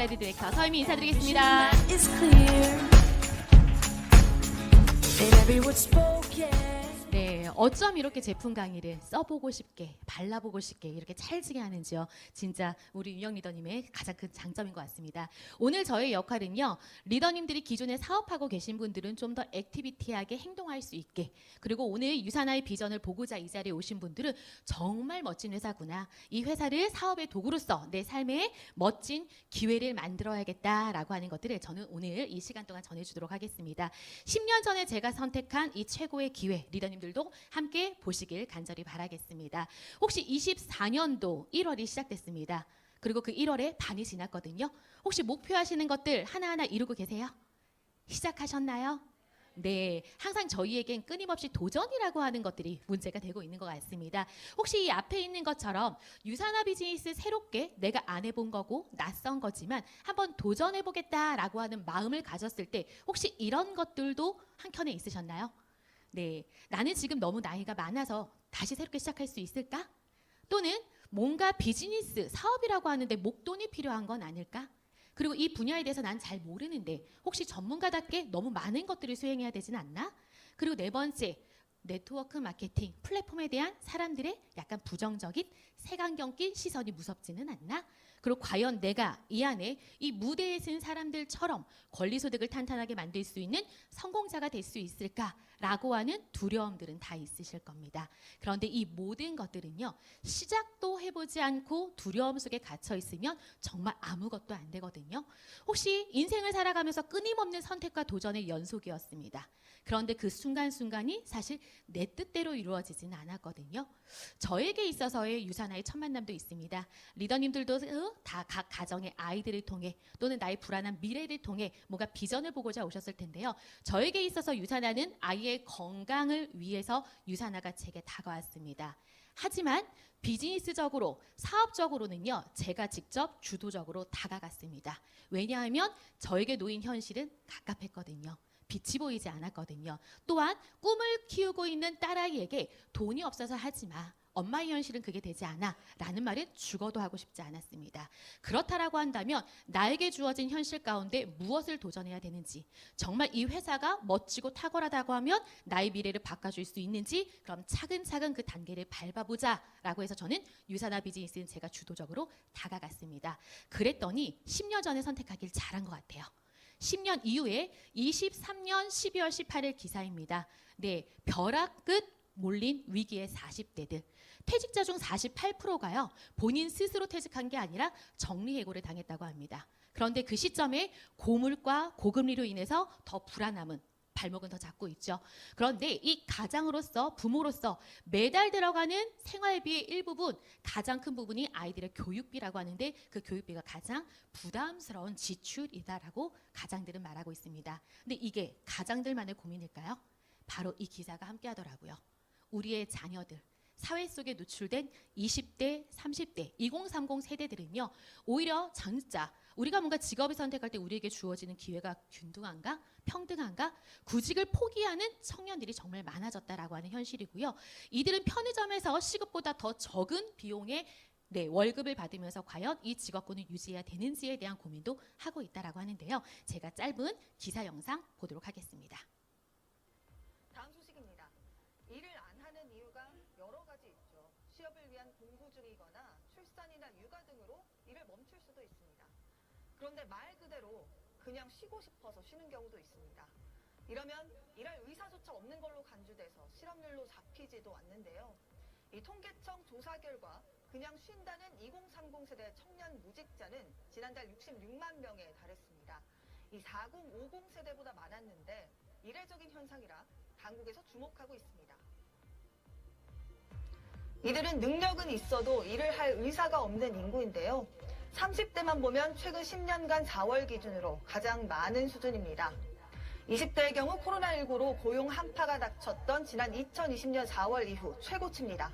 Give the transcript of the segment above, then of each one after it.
브라이드 디렉터 서유미 인사드리겠습니다. 네, 어쩜 이렇게 제품 강의를 써보고 싶게, 발라보고 싶게 이렇게 찰지게 하는지요. 진짜 우리 윤영 리더님의 가장 큰 장점인 것 같습니다. 오늘 저의 역할은요, 리더님들이 기존에 사업하고 계신 분들은 좀 더 액티비티하게 행동할 수 있게, 그리고 오늘 유산화의 비전을 보고자 이 자리에 오신 분들은 정말 멋진 회사구나, 이 회사를 사업의 도구로서 내 삶에 멋진 기회를 만들어야겠다라고 하는 것들을 저는 오늘 이 시간 동안 전해주도록 하겠습니다. 10년 전에 제가 선택한 이 최고의 기회, 리더님들도 함께 보시길 간절히 바라겠습니다. 혹시 24년도 1월이 시작됐습니다. 그리고 그 1월에 반이 지났거든요. 혹시 목표하시는 것들 하나하나 이루고 계세요? 시작하셨나요? 네, 항상 저희에겐 끊임없이 도전이라고 하는 것들이 문제가 되고 있는 것 같습니다. 혹시 이 앞에 있는 것처럼 유산화 비즈니스 새롭게 내가 안 해본 거고 낯선 거지만 한번 도전해보겠다라고 하는 마음을 가졌을 때 혹시 이런 것들도 한켠에 있으셨나요? 네, 나는 지금 너무 나이가 많아서 다시 새롭게 시작할 수 있을까? 또는 뭔가 비즈니스, 사업이라고 하는데 목돈이 필요한 건 아닐까? 그리고 이 분야에 대해서 난 잘 모르는데 혹시 전문가답게 너무 많은 것들을 수행해야 되진 않나? 그리고 네 번째, 네트워크 마케팅, 플랫폼에 대한 사람들의 약간 부정적인 색안경 낀 시선이 무섭지는 않나? 그리고 과연 내가 이 안에 이 무대에 쓴 사람들처럼 권리소득을 탄탄하게 만들 수 있는 성공자가 될 수 있을까라고 하는 두려움들은 다 있으실 겁니다. 그런데 이 모든 것들은요, 시작도 해보지 않고 두려움 속에 갇혀 있으면 정말 아무것도 안 되거든요. 혹시 인생을 살아가면서 끊임없는 선택과 도전의 연속이었습니다. 그런데 그 순간순간이 사실 내 뜻대로 이루어지지는 않았거든요. 저에게 있어서의 유산화의 첫 만남도 있습니다. 리더님들도 다 각 가정의 아이들을 통해 또는 나의 불안한 미래를 통해 뭔가 비전을 보고자 오셨을 텐데요. 저에게 있어서 유산화는 아이의 건강을 위해서 유산화가 제게 다가왔습니다. 하지만 비즈니스적으로, 사업적으로는요, 제가 직접 주도적으로 다가갔습니다. 왜냐하면 저에게 놓인 현실은 갑갑했거든요. 빛이 보이지 않았거든요. 또한 꿈을 키우고 있는 딸아이에게 돈이 없어서 하지 마, 엄마의 현실은 그게 되지 않아 라는 말은 죽어도 하고 싶지 않았습니다. 그렇다라고 한다면 나에게 주어진 현실 가운데 무엇을 도전해야 되는지, 정말 이 회사가 멋지고 탁월하다고 하면 나의 미래를 바꿔줄 수 있는지, 그럼 차근차근 그 단계를 밟아보자 라고 해서 저는 유산화 비즈니스는 제가 주도적으로 다가갔습니다. 그랬더니 10년 전에 선택하길 잘한 것 같아요. 10년 이후에 23년 12월 18일 기사입니다. 네, 벼락 끝 몰린 위기의 40대들. 퇴직자 중 48%가요. 본인 스스로 퇴직한 게 아니라 정리해고를 당했다고 합니다. 그런데 그 시점에 고물가, 고금리로 인해서 더 불안함은 발목은 더 잡고 있죠. 그런데 이 가장으로서, 부모로서 매달 들어가는 생활비의 일부분, 가장 큰 부분이 아이들의 교육비라고 하는데 그 교육비가 가장 부담스러운 지출이다라고 가장들은 말하고 있습니다. 근데 이게 가장들만의 고민일까요? 바로 이 기사가 함께 하더라고요. 우리의 자녀들, 사회 속에 노출된 20대, 30대, 2030 세대들은요, 오히려 진짜 우리가 뭔가 직업을 선택할 때 우리에게 주어지는 기회가 균등한가? 평등한가? 구직을 포기하는 청년들이 정말 많아졌다라고 하는 현실이고요. 이들은 편의점에서 시급보다 더 적은 비용의 월급을 받으면서 과연 이 직업군을 유지해야 되는지에 대한 고민도 하고 있다라고 하는데요. 제가 짧은 기사 영상 보도록 하겠습니다. 다음 소식입니다. 일을 안 하는 이유가 여러 가지 있죠. 취업을 위한 공부 중이거나 출산이나 육아 등으로 일을 멈출 수도 있습니다. 그런데 말 그대로 그냥 쉬고 싶어서 쉬는 경우도 있습니다. 이러면 일할 의사조차 없는 걸로 간주돼서 실업률로 잡히지도 않는데요. 이 통계청 조사 결과 그냥 쉰다는 2030 세대 청년 무직자는 지난달 66만 명에 달했습니다. 이 40, 50 세대보다 많았는데 이례적인 현상이라 당국에서 주목하고 있습니다. 이들은 능력은 있어도 일을 할 의사가 없는 인구인데요. 30대만 보면 최근 10년간 4월 기준으로 가장 많은 수준입니다. 20대의 경우 코로나19로 고용 한파가 닥쳤던 지난 2020년 4월 이후 최고치입니다.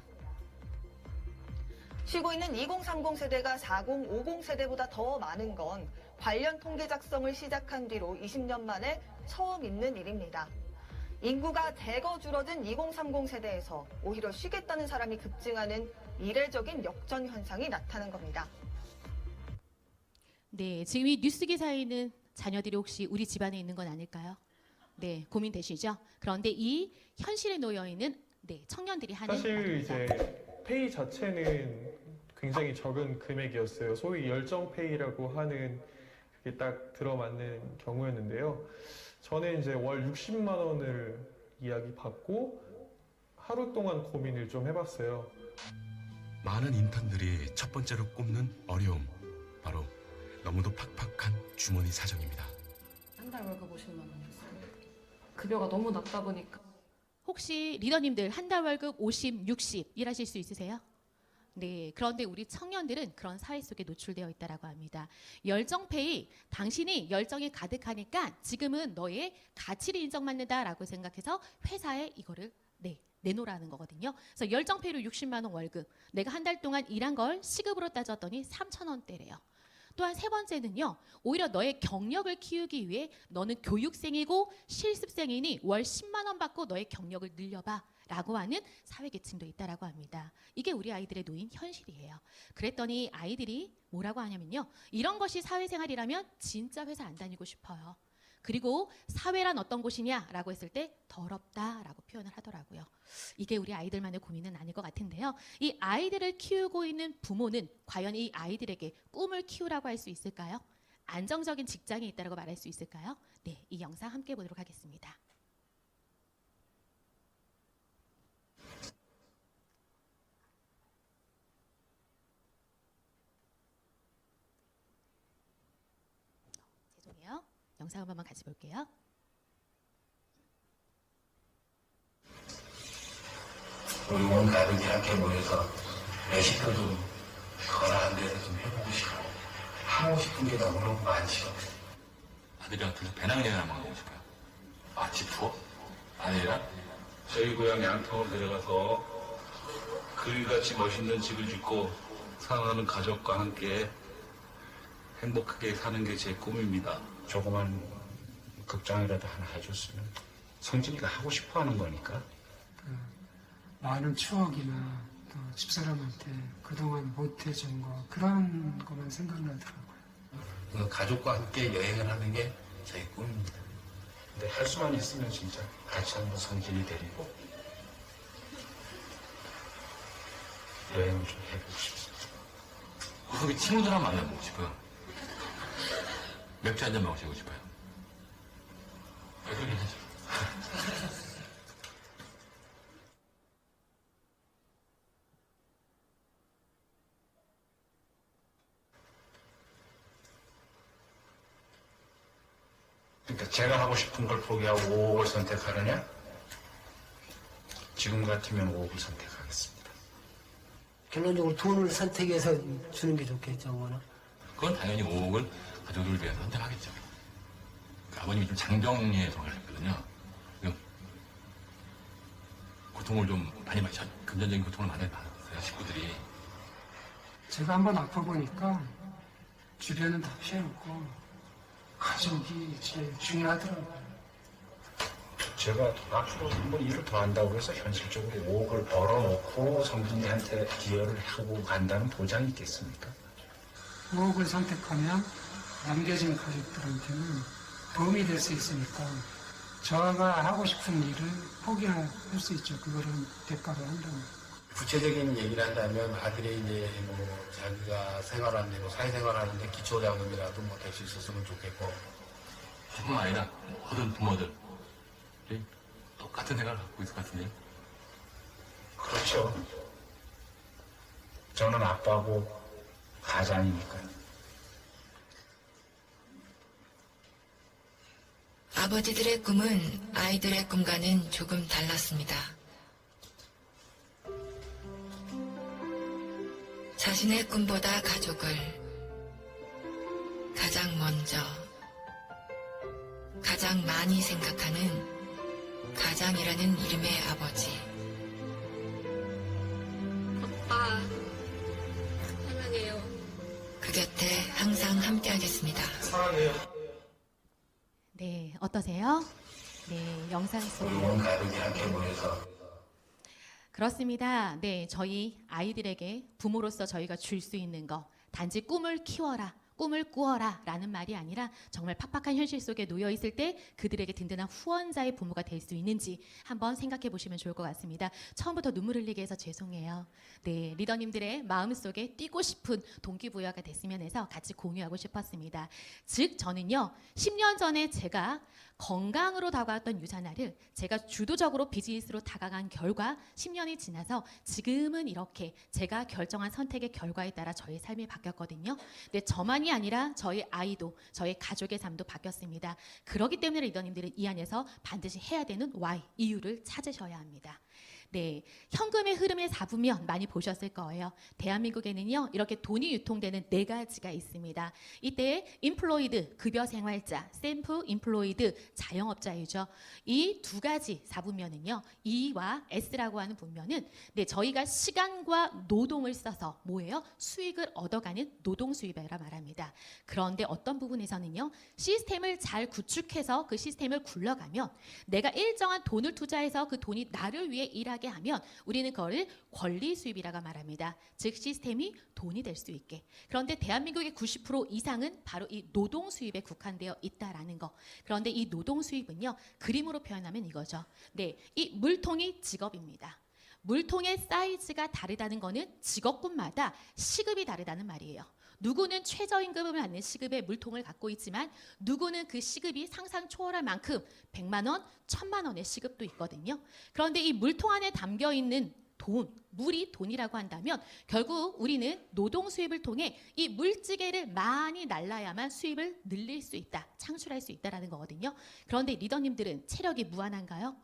쉬고 있는 2030 세대가 40, 50 세대보다 더 많은 건 관련 통계 작성을 시작한 뒤로 20년 만에 처음 있는 일입니다. 인구가 대거 줄어든 2030 세대에서 오히려 쉬겠다는 사람이 급증하는 이례적인 역전 현상이 나타난 겁니다. 네, 지금 이 뉴스 기사에 있는 자녀들이 혹시 우리 집안에 있는 건 아닐까요? 네, 고민되시죠? 그런데 이 현실에 놓여 있는 청년들이 하는 사실 말입니다. 이제 페이 자체는 굉장히 적은 금액이었어요. 소위 열정페이라고 하는 그게 딱 들어맞는 경우였는데요. 저는 이제 월 60만 원을 이야기 받고 하루 동안 고민을 좀 해봤어요. 많은 인턴들이 첫 번째로 꼽는 어려움, 바로 너무도 팍팍한 주머니 사정입니다. 한 달 월급 50만 원이었어요. 급여가 너무 낮다 보니까 혹시 리더님들 한 달 월급 50, 60 일하실 수 있으세요? 네, 그런데 우리 청년들은 그런 사회 속에 노출되어 있다라고 합니다. 열정페이, 당신이 열정이 가득하니까 지금은 너의 가치를 인정받는다라고 생각해서 회사에 이거를 내놓으라는 거거든요. 그래서 열정페이로 60만 원 월급, 내가 한 달 동안 일한 걸 시급으로 따졌더니 3천 원대래요. 또한 세 번째는요, 오히려 너의 경력을 키우기 위해 너는 교육생이고 실습생이니 월 10만 원 받고 너의 경력을 늘려봐 라고 하는 사회계층도 있다라고 합니다. 이게 우리 아이들의 놓인 현실이에요. 그랬더니 아이들이 뭐라고 하냐면요, 이런 것이 사회생활이라면 진짜 회사 안 다니고 싶어요. 그리고 사회란 어떤 곳이냐라고 했을 때 더럽다라고 표현을 하더라고요. 이게 우리 아이들만의 고민은 아닐 것 같은데요. 이 아이들을 키우고 있는 부모는 과연 이 아이들에게 꿈을 키우라고 할 수 있을까요? 안정적인 직장에 있다라고 말할 수 있을까요? 네, 이 영상 함께 보도록 하겠습니다. 죄송해요. 영상 한 번만 같이 볼게요. 우리 온 가족이 함께 모여서 레시피 좀 거라한 데서 좀 해보고 싶고 하고 싶은 게 너무너무 많죠. 아들이랑 둘이 배낭여행 한번 가고 싶어요. 아, 집 투어? 아니라? 저희 고향 양평을 데려가서 그릴같이 멋있는 집을 짓고 사랑하는 가족과 함께 행복하게 사는 게 제 꿈입니다. 조그만 극장이라도 하나 해줬으면 성진이가 하고 싶어 하는 거니까. 많은 추억이나 또 집사람한테 그동안 못해준 거 그런 것만 생각나더라고요. 가족과 함께 여행을 하는 게 제 꿈입니다. 근데 할 수만 있으면 진짜 같이 한번 성진이 데리고 여행을 좀 해보고 싶습니다. 거기 친구들랑 만나보고 싶어요. 맥주 한잔 마시고 싶어요. 왜 그러긴 하죠. 그러니까 제가 하고 싶은 걸 포기하고 5억을 선택하느냐? 지금 같으면 5억을 선택하겠습니다. 결론적으로 돈을 선택해서 주는 게 좋겠죠, 그거는. 그건 당연히 5억을 가족들을 위해서 선택하겠죠. 그 아버님이 좀 장병리에 돌아가셨거든요. 고통을 좀 많이 받으셨, 금전적인 고통을 많이 받았어요, 식구들이. 제가 한번 아파보니까 주변은 다 피해놓고 가족이 제일 중요하더라고요. 제가 앞으로 한번 일을 더 한다고 해서 현실적으로 5억을 벌어놓고 성진이한테 기여를 하고 간다는 보장이 있겠습니까? 5억을 선택하면 남겨진 가족들한테는 도움이 될 수 있으니까 저가 하고 싶은 일을 포기할 수 있죠. 그거를 대가로 한다면. 구체적인 얘기를 한다면 아들이 이제 뭐 자기가 생활하는 대로 사회생활하는데 기초자금이라도 뭐 될 수 있었으면 좋겠고. 저뿐만 아니라 모든 부모들이 똑같은 생각을 갖고 있을 것 같은데요. 그렇죠. 저는 아빠고 가장이니까요. 아버지들의 꿈은 아이들의 꿈과는 조금 달랐습니다. 자신의 꿈보다 가족을 가장 먼저, 가장 많이 생각하는 가장이라는 이름의 아버지. 아빠 사랑해요. 그 곁에 항상 함께하겠습니다. 사랑해요. 네, 어떠세요? 네, 영상 속에 우리 온 가족이 함께 모여서 그렇습니다. 네, 저희 아이들에게 부모로서 저희가 줄 수 있는 거 단지 꿈을 키워라, 꿈을 꾸어라 라는 말이 아니라 정말 팍팍한 현실 속에 놓여 있을 때 그들에게 든든한 후원자의 부모가 될 수 있는지 한번 생각해 보시면 좋을 것 같습니다. 처음부터 눈물 흘리게 해서 죄송해요. 네, 리더님들의 마음속에 뛰고 싶은 동기부여가 됐으면 해서 같이 공유하고 싶었습니다. 즉 저는요 10년 전에 제가 건강으로 다가왔던 유산화를 제가 주도적으로 비즈니스로 다가간 결과 10년이 지나서 지금은 이렇게 제가 결정한 선택의 결과에 따라 저의 삶이 바뀌었거든요. 근데 저만이 아니라 저희 아이도 저희 가족의 삶도 바뀌었습니다. 그렇기 때문에 리더님들은 이 안에서 반드시 해야 되는 why, 이유를 찾으셔야 합니다. 네, 현금의 흐름의 4부면 많이 보셨을 거예요. 대한민국에는요 이렇게 돈이 유통되는 4가지가 있습니다. 이때 인플로이드, 급여 생활자, 셀프 인플로이드, 자영업자이죠. 이 2가지 4부면은요 E와 S라고 하는 분면은 네, 저희가 시간과 노동을 써서 뭐예요? 수익을 얻어가는 노동 수입이라 말합니다. 그런데 어떤 부분에서는요 시스템을 잘 구축해서 그 시스템을 굴러가면 내가 일정한 돈을 투자해서 그 돈이 나를 위해 일하게 하면 우리는 그걸 권리 수입이라고 말합니다. 즉 시스템이 돈이 될 수 있게. 그런데 대한민국의 90% 이상은 바로 이 노동 수입에 국한되어 있다라는 거. 그런데 이 노동 수입은요 그림으로 표현하면 이거죠. 네, 이 물통이 직업입니다. 물통의 사이즈가 다르다는 거는 직업군마다 시급이 다르다는 말이에요. 누구는 최저임금을 받는 시급의 물통을 갖고 있지만 누구는 그 시급이 상상 초월할 만큼 100만 원, 1000만 원의 시급도 있거든요. 그런데 이 물통 안에 담겨 있는 돈, 물이 돈이라고 한다면 결국 우리는 노동 수입을 통해 이 물지개를 많이 날라야만 수입을 늘릴 수 있다, 창출할 수 있다라는 거거든요. 그런데 리더님들은 체력이 무한한가요?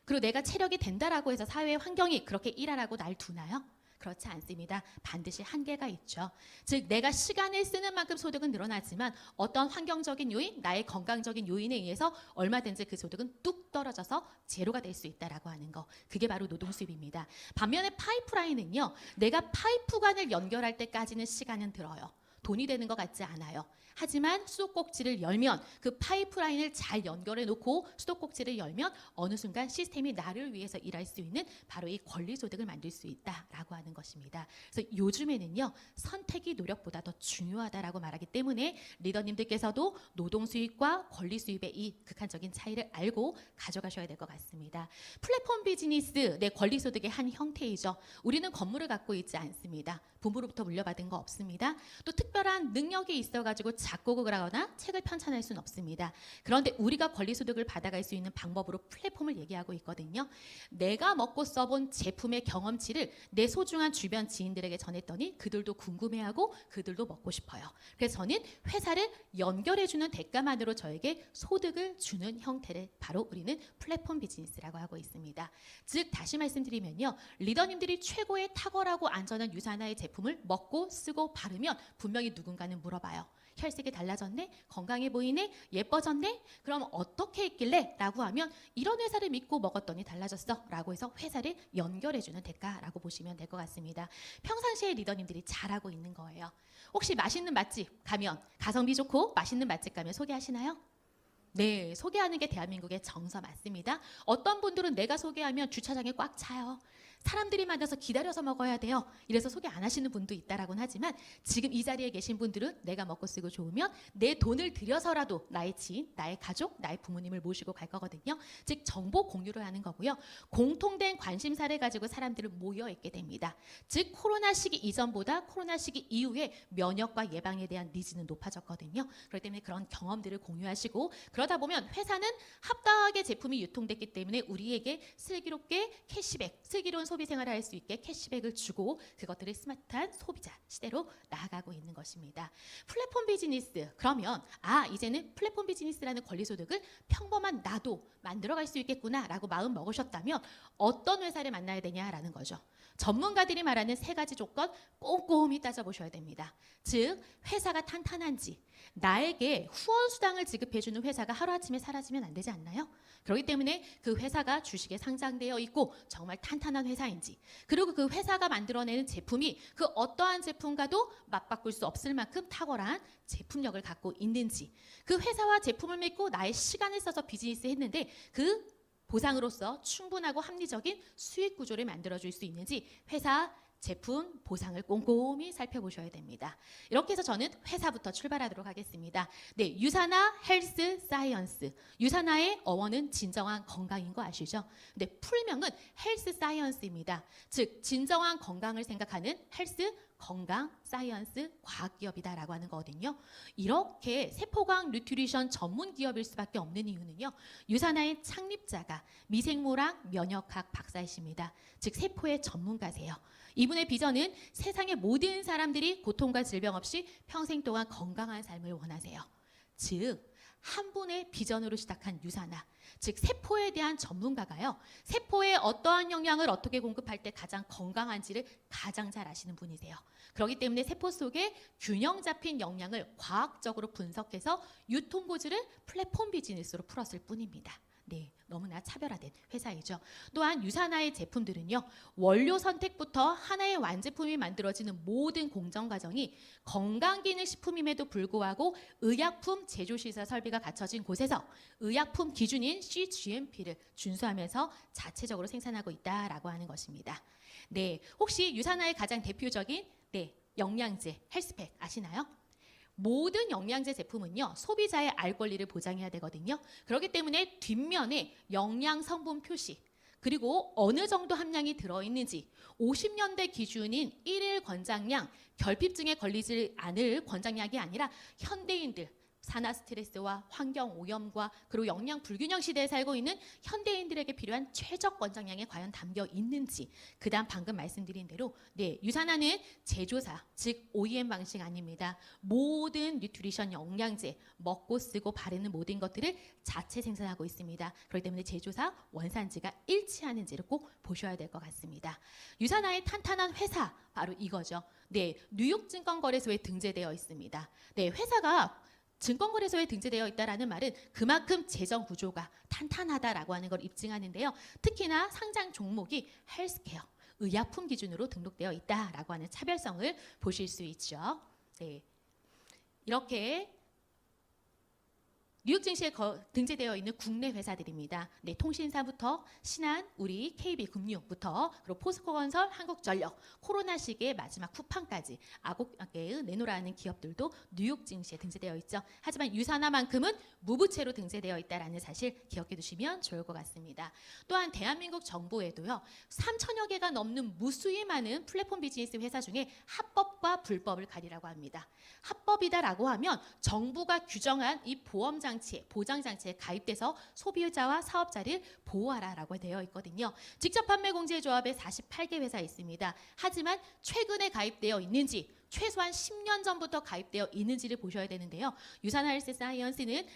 그리고 내가 체력이 된다라고 해서 사회 환경이 그렇게 일하라고 날 두나요? 그렇지 않습니다. 반드시 한계가 있죠. 즉 내가 시간을 쓰는 만큼 소득은 늘어나지만 어떤 환경적인 요인, 나의 건강적인 요인에 의해서 얼마든지 그 소득은 뚝 떨어져서 제로가 될 수 있다라고 하는 거. 그게 바로 노동 수입입니다. 반면에 파이프라인은요. 내가 파이프관을 연결할 때까지는 시간은 들어요. 돈이 되는 것 같지 않아요. 하지만 수도꼭지를 열면 그 파이프라인을 잘 연결해 놓고 수도꼭지를 열면 어느 순간 시스템이 나를 위해서 일할 수 있는 바로 이 권리소득을 만들 수 있다라고 하는 것입니다. 그래서 요즘에는요. 선택이 노력보다 더 중요하다라고 말하기 때문에 리더님들께서도 노동 수입과 권리 수입의 이 극한적인 차이를 알고 가져가셔야 될 것 같습니다. 플랫폼 비즈니스, 내 권리소득의 한 형태이죠. 우리는 건물을 갖고 있지 않습니다. 부모로부터 물려받은 거 없습니다. 또 특별한 능력이 있어가지고 작곡을 하거나 책을 편찬할 수는 없습니다. 그런데 우리가 권리소득을 받아갈 수 있는 방법으로 플랫폼을 얘기하고 있거든요. 내가 먹고 써본 제품의 경험치를 내 소중한 주변 지인들에게 전했더니 그들도 궁금해하고 그들도 먹고 싶어요. 그래서 저는 회사를 연결해주는 대가만으로 저에게 소득을 주는 형태를 바로 우리는 플랫폼 비즈니스라고 하고 있습니다. 즉 다시 말씀드리면요. 리더님들이 최고의 탁월하고 안전한 유산화의 제품을 먹고 쓰고 바르면 분명히 누군가는 물어봐요. 혈색이 달라졌네? 건강해 보이네? 예뻐졌네? 그럼 어떻게 했길래? 라고 하면 이런 회사를 믿고 먹었더니 달라졌어 라고 해서 회사를 연결해주는 대가라고 보시면 될 것 같습니다. 평상시에 리더님들이 잘하고 있는 거예요. 혹시 맛있는 맛집 가면 가성비 좋고 맛있는 맛집 가면 소개하시나요? 네, 소개하는 게 대한민국의 정서 맞습니다. 어떤 분들은 내가 소개하면 주차장에 꽉 차요. 사람들이 많아서 기다려서 먹어야 돼요. 이래서 소개 안 하시는 분도 있다라고는 하지만 지금 이 자리에 계신 분들은 내가 먹고 쓰고 좋으면 내 돈을 들여서라도 나의 지인, 나의 가족, 나의 부모님을 모시고 갈 거거든요. 즉 정보 공유를 하는 거고요. 공통된 관심사를 가지고 사람들을 모여 있게 됩니다. 즉 코로나 시기 이전보다 코로나 시기 이후에 면역과 예방에 대한 니즈는 높아졌거든요. 그렇기 때문에 그런 경험들을 공유하시고 그러다 보면 회사는 합당하게 제품이 유통됐기 때문에 우리에게 슬기롭게 캐시백, 슬기로운 소비 생활을 할 수 있게 캐시백을 주고 그것들을 스마트한 소비자 시대로 나아가고 있는 것입니다. 플랫폼 비즈니스, 그러면 이제는 플랫폼 비즈니스라는 권리소득을 평범한 나도 만들어갈 수 있겠구나라고 마음 먹으셨다면 어떤 회사를 만나야 되냐라는 거죠. 전문가들이 말하는 3가지 조건 꼼꼼히 따져보셔야 됩니다. 즉 회사가 탄탄한지, 나에게 후원수당을 지급해주는 회사가 하루아침에 사라지면 안 되지 않나요? 그렇기 때문에 그 회사가 주식에 상장되어 있고 정말 탄탄한 회사인지, 그리고 그 회사가 만들어내는 제품이 그 어떠한 제품과도 맞바꿀 수 없을 만큼 탁월한 제품력을 갖고 있는지, 그 회사와 제품을 믿고 나의 시간을 써서 비즈니스 했는데 그 보상으로서 충분하고 합리적인 수익 구조를 만들어줄 수 있는지 회사 제품 보상을 꼼꼼히 살펴보셔야 됩니다. 이렇게 해서 저는 회사부터 출발하도록 하겠습니다. 네, 유사나 헬스 사이언스. 유사나의 어원은 진정한 건강인 거 아시죠? 근데 풀명은 헬스 사이언스입니다. 즉 진정한 건강을 생각하는 헬스 건강 사이언스 과학기업이다라고 하는 거거든요. 이렇게 세포과학 뉴트리션 전문 기업일 수밖에 없는 이유는요. 유사나의 창립자가 미생물학 면역학 박사이십니다. 즉 세포의 전문가세요. 이분의 비전은 세상의 모든 사람들이 고통과 질병 없이 평생 동안 건강한 삶을 원하세요. 즉 한 분의 비전으로 시작한 유사나, 즉 세포에 대한 전문가가요. 세포에 어떠한 영양을 어떻게 공급할 때 가장 건강한지를 가장 잘 아시는 분이세요. 그렇기 때문에 세포 속에 균형 잡힌 영양을 과학적으로 분석해서 유통고지를 플랫폼 비즈니스로 풀었을 뿐입니다. 네, 너무나 차별화된 회사이죠. 또한 유사나의 제품들은요. 원료 선택부터 하나의 완제품이 만들어지는 모든 공정 과정이 건강기능식품임에도 불구하고 의약품 제조시설 설비가 갖춰진 곳에서 의약품 기준인 CGMP를 준수하면서 자체적으로 생산하고 있다라고 하는 것입니다. 네, 혹시 유사나의 가장 대표적인 영양제 헬스팩 아시나요? 모든 영양제 제품은요. 소비자의 알 권리를 보장해야 되거든요. 그렇기 때문에 뒷면에 영양 성분 표시 그리고 어느 정도 함량이 들어있는지 50년대 기준인 1일 권장량 결핍증에 걸리지 않을 권장량이 아니라 현대인들 산화 스트레스와 환경 오염과 그리고 영양 불균형 시대에 살고 있는 현대인들에게 필요한 최적 권장량에 과연 담겨 있는지 그다음 방금 말씀드린 대로 유사나는 제조사 즉 OEM 방식 아닙니다. 모든 뉴트리션 영양제 먹고 쓰고 바르는 모든 것들을 자체 생산하고 있습니다. 그렇기 때문에 제조사 원산지가 일치하는지를 꼭 보셔야 될 것 같습니다. 유사나의 탄탄한 회사 바로 이거죠. 뉴욕 증권거래소에 등재되어 있습니다. 회사가 증권거래소에 등재되어 있다는 말은 그만큼 재정 구조가 탄탄하다라고 하는 걸 입증하는데요. 특히나 상장 종목이 헬스케어, 의약품 기준으로 등록되어 있다라고 하는 차별성을 보실 수 있죠. 이렇게 뉴욕 증시에 등재되어 있는 국내 회사들입니다. 통신사부터 신한, 우리, KB금융부터 그리고 포스코건설, 한국전력, 코로나 시기의 마지막 쿠팡까지 9개의 내노라는 기업들도 뉴욕 증시에 등재되어 있죠. 하지만 유사나만큼은 무부채로 등재되어 있다는 사실 기억해 두시면 좋을 것 같습니다. 또한 대한민국 정부에도요. 3천여 개가 넘는 무수히 많은 플랫폼 비즈니스 회사 중에 합법과 불법을 가리라고 합니다. 합법이다라고 하면 정부가 규정한 이 보장장치에 가입돼서 소비자와 사업자를 보호하라라고 되어 있거든요. 직접 판매 공제 조합에 48개 회사 있습니다. 하지만 최근에 가입되어 있는지 최소한 10년 전부터 가입되어 있는지를 보셔야 되는데요. 유사나 헬스 사이언스는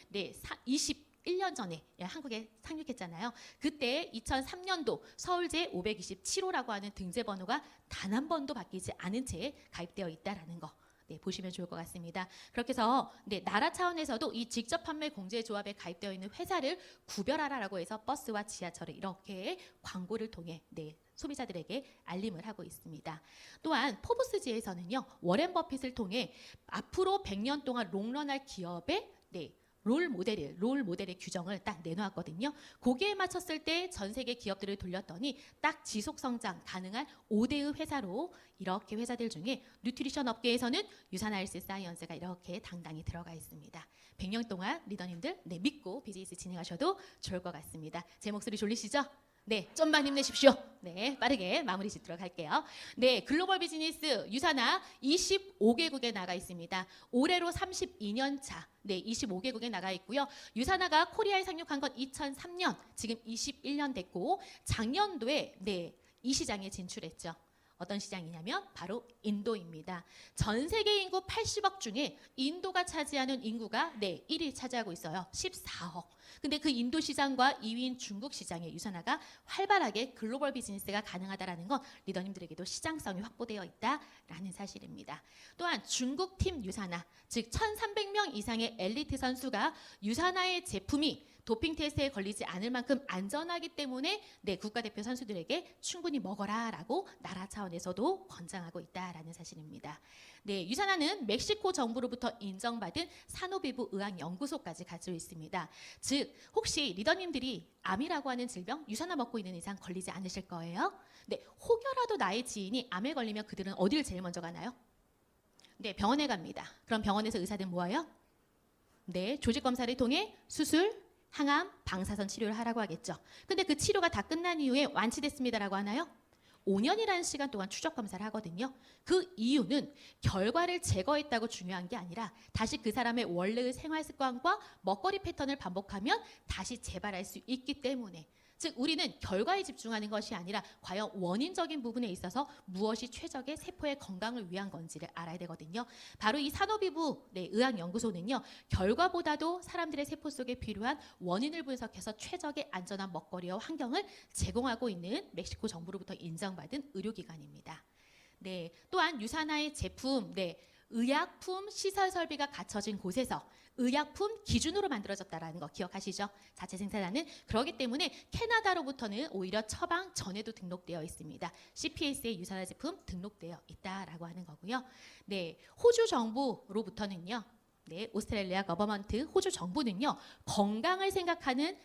21년 전에 한국에 상륙했잖아요. 그때 2003년도 서울제 527호라고 하는 등재 번호가 단 한 번도 바뀌지 않은 채 가입되어 있다라는 거. 보시면 좋을 것 같습니다. 그렇게 해서 나라 차원에서도 이 직접 판매 공제 조합에 가입되어 있는 회사를 구별하라라고 해서 버스와 지하철을 이렇게 광고를 통해 소비자들에게 알림을 하고 있습니다. 또한 포브스지에서는요. 워렌 버핏을 통해 앞으로 100년 동안 롱런할 기업의 롤 모델의 규정을 딱 내놓았거든요. 거기에 맞췄을 때 전 세계 기업들을 돌렸더니 딱 지속 성장 가능한 5대의 회사로 이렇게 회사들 중에 뉴트리션 업계에서는 유사나 헬스 사이언스가 이렇게 당당히 들어가 있습니다. 100년 동안 리더님들 믿고 비즈니스 진행하셔도 좋을 것 같습니다. 제 목소리 졸리시죠? 좀만 힘내십시오. 빠르게 마무리 짓도록 할게요. 글로벌 비즈니스 유사나 25개국에 나가 있습니다. 올해로 32년 차. 25개국에 나가 있고요. 유사나가 코리아에 상륙한 건 2003년, 지금 21년 됐고 작년도에 이 시장에 진출했죠. 어떤 시장이냐면 바로 인도입니다. 전 세계 인구 80억 중에 인도가 차지하는 인구가 1위 차지하고 있어요. 14억. 근데 그 인도 시장과 2위인 중국 시장에 유사나가 활발하게 글로벌 비즈니스가 가능하다라는 건 리더님들에게도 시장성이 확보되어 있다라는 사실입니다. 또한 중국 팀 유사나, 즉 1,300명 이상의 엘리트 선수가 유사나의 제품이 도핑 테스트에 걸리지 않을 만큼 안전하기 때문에 네, 국가대표 선수들에게 충분히 먹어라라고 나라 차원에서도 권장하고 있다라는 사실입니다. 네, 유산화는 멕시코 정부로부터 인정받은 산호비부 의학연구소까지 가지고 있습니다. 즉, 혹시 리더님들이 암이라고 하는 질병 유산화 먹고 있는 이상 걸리지 않으실 거예요. 네, 혹여라도 나의 지인이 암에 걸리면 그들은 어디를 제일 먼저 가나요? 네, 병원에 갑니다. 그럼 병원에서 의사들은 뭐예요? 네, 조직 검사를 통해 수술, 항암, 방사선 치료를 하라고 하겠죠. 근데 그 치료가 다 끝난 이후에 완치됐습니다라고 하나요? 5년이라는 시간 동안 추적 검사를 하거든요. 그 이유는 결과를 제거했다고 중요한 게 아니라 다시 그 사람의 원래의 생활 습관과 먹거리 패턴을 반복하면 다시 재발할 수 있기 때문에, 즉 우리는 결과에 집중하는 것이 아니라 과연 원인적인 부분에 있어서 무엇이 최적의 세포의 건강을 위한 건지를 알아야 되거든요. 바로 이 산호비부 의학연구소는요, 결과보다도 사람들의 세포 속에 필요한 원인을 분석해서 최적의 안전한 먹거리와 환경을 제공하고 있는 멕시코 정부로부터 인정받은 의료기관입니다. 네, 또한 유산화의 제품, 의약품 시설 설비가 갖춰진 곳에서 의약품 기준으로 만들어졌다라는 거 기억하시죠? 자체 생산하는. 그렇기 때문에 캐나다로부터는 오히려 처방 전에도 등록되어 있습니다. CPS의 유산화 제품 등록되어 있다라고 하는 거고요. 네, 호주 정부로부터는요. 네, 오스트레일리아 거버먼트 호주 정부는요, 건강을 생각하는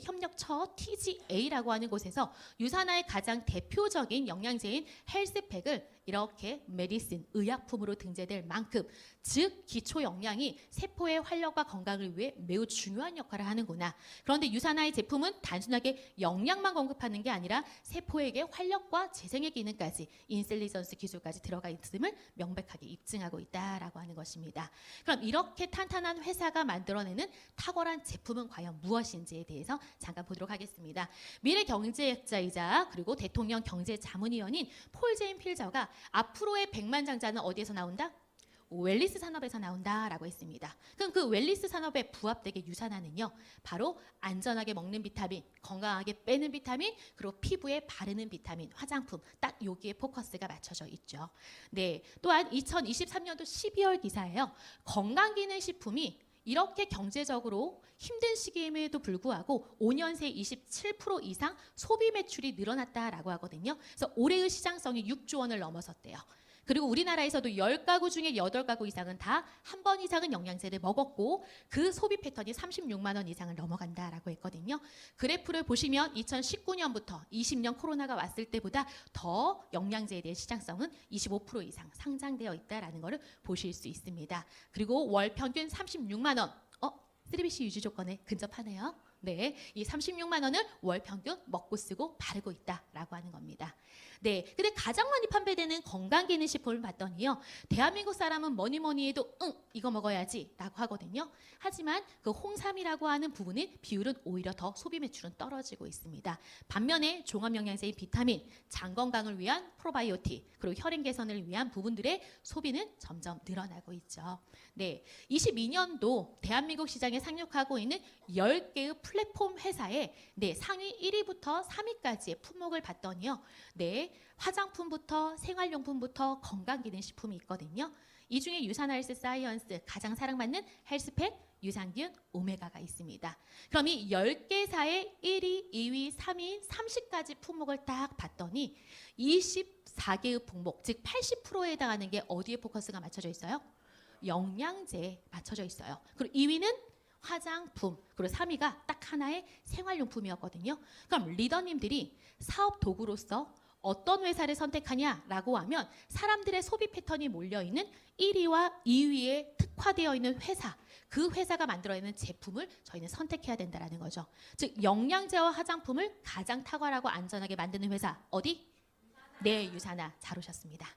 협력처 TGA라고 하는 곳에서 유산화의 가장 대표적인 영양제인 헬스팩을 이렇게 메디슨, 의약품으로 등재될 만큼, 즉 기초 영양이 세포의 활력과 건강을 위해 매우 중요한 역할을 하는구나. 그런데 유산화의 제품은 단순하게 영양만 공급하는 게 아니라 세포에게 활력과 재생의 기능까지, 인텔리전스 기술까지 들어가 있음을 명백하게 입증하고 있다라고 하는 것입니다. 그럼 이렇게 탄탄한 회사가 만들어내는 탁월한 제품은 과연 무엇인지에 대해서 잠깐 보도록 하겠습니다. 미래 경제학자이자 그리고 대통령 경제자문위원인 폴 제인 필저가 앞으로의 백만장자는 어디에서 나온다? 웰리스 산업에서 나온다라고 했습니다. 그럼 그 웰리스 산업에 부합되게 유산화는요, 바로 안전하게 먹는 비타민, 건강하게 빼는 비타민, 그리고 피부에 바르는 비타민, 화장품, 딱 여기에 포커스가 맞춰져 있죠. 네, 또한 2023년도 12월 기사예요. 건강기능식품이 이렇게 경제적으로 힘든 시기임에도 불구하고 5년 새 27% 이상 소비 매출이 늘어났다라고 하거든요. 그래서 올해의 시장성이 6조 원을 넘어섰대요. 그리고 우리나라에서도 10가구 중에 8가구 이상은 다 한 번 이상은 영양제를 먹었고 그 소비 패턴이 36만 원 이상을 넘어간다라고 했거든요. 그래프를 보시면 2019년부터 20년 코로나가 왔을 때보다 더 영양제에 대한 시장성은 25% 이상 상장되어 있다라는 것을 보실 수 있습니다. 그리고 월 평균 36만 원. 3BC 유지 조건에 근접하네요. 네, 이 36만 원을 월 평균 먹고 쓰고 바르고 있다라고 하는 겁니다. 네, 근데 가장 많이 판매되는 건강기능식품을 봤더니요, 대한민국 사람은 뭐니 해도 이거 먹어야지 라고 하거든요. 하지만 그 홍삼이라고 하는 부분의 비율은 오히려 더 소비 매출은 떨어지고 있습니다. 반면에 종합영양제인 비타민, 장 건강을 위한 프로바이오틱, 그리고 혈행 개선을 위한 부분들의 소비는 점점 늘어나고 있죠. 네, 22년도 대한민국 시장에 상륙하고 있는 10개의 플랫폼 회사에 상위 1위부터 3위까지의 품목을 봤더니요, 화장품부터 생활용품부터 건강기능식품이 있거든요. 이 중에 유산화 헬스 사이언스 가장 사랑받는 헬스팩, 유산균, 오메가가 있습니다. 그럼 이 10개사의 1위, 2위, 3위, 30까지 품목을 딱 봤더니 24개의 품목, 즉 80%에 해당하는 게 어디에 포커스가 맞춰져 있어요? 영양제에 맞춰져 있어요. 그리고 2위는 화장품, 그리고 3위가 딱 하나의 생활용품이었거든요. 그럼 리더님들이 사업 도구로서 어떤 회사를 선택하냐라고 하면 사람들의 소비 패턴이 몰려있는 1위와 2위에 특화되어 있는 회사, 그 회사가 만들어내는 제품을 저희는 선택해야 된다는 거죠. 즉 영양제와 화장품을 가장 탁월하고 안전하게 만드는 회사, 어디? 네, 유산화. 잘 오셨습니다.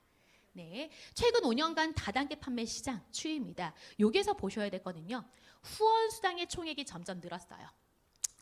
네, 최근 5년간 다단계 판매 시장 추이입니다. 여기서 보셔야 되거든요. 후원 수당의 총액이 점점 늘었어요.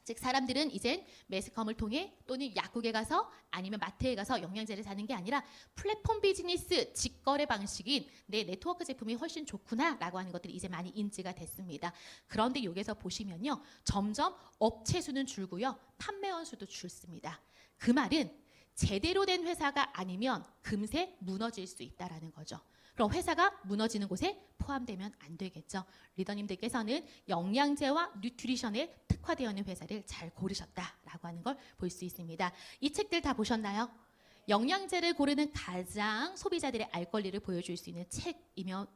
즉 사람들은 이젠 매스컴을 통해 또는 약국에 가서 아니면 마트에 가서 영양제를 사는 게 아니라 플랫폼 비즈니스 직거래 방식인 내 네트워크 제품이 훨씬 좋구나라고 하는 것들이 이제 많이 인지가 됐습니다. 그런데 여기서 보시면요, 점점 업체 수는 줄고요, 판매원 수도 줄습니다. 그 말은 제대로 된 회사가 아니면 금세 무너질 수 있다라는 거죠. 그럼 회사가 무너지는 곳에 포함되면 안 되겠죠. 리더님들께서는 영양제와 뉴트리션에 특화되어 있는 회사를 잘 고르셨다라고 하는 걸 볼 수 있습니다. 이 책들 다 보셨나요? 영양제를 고르는 가장 소비자들의 알 권리를 보여줄 수 있는 책이면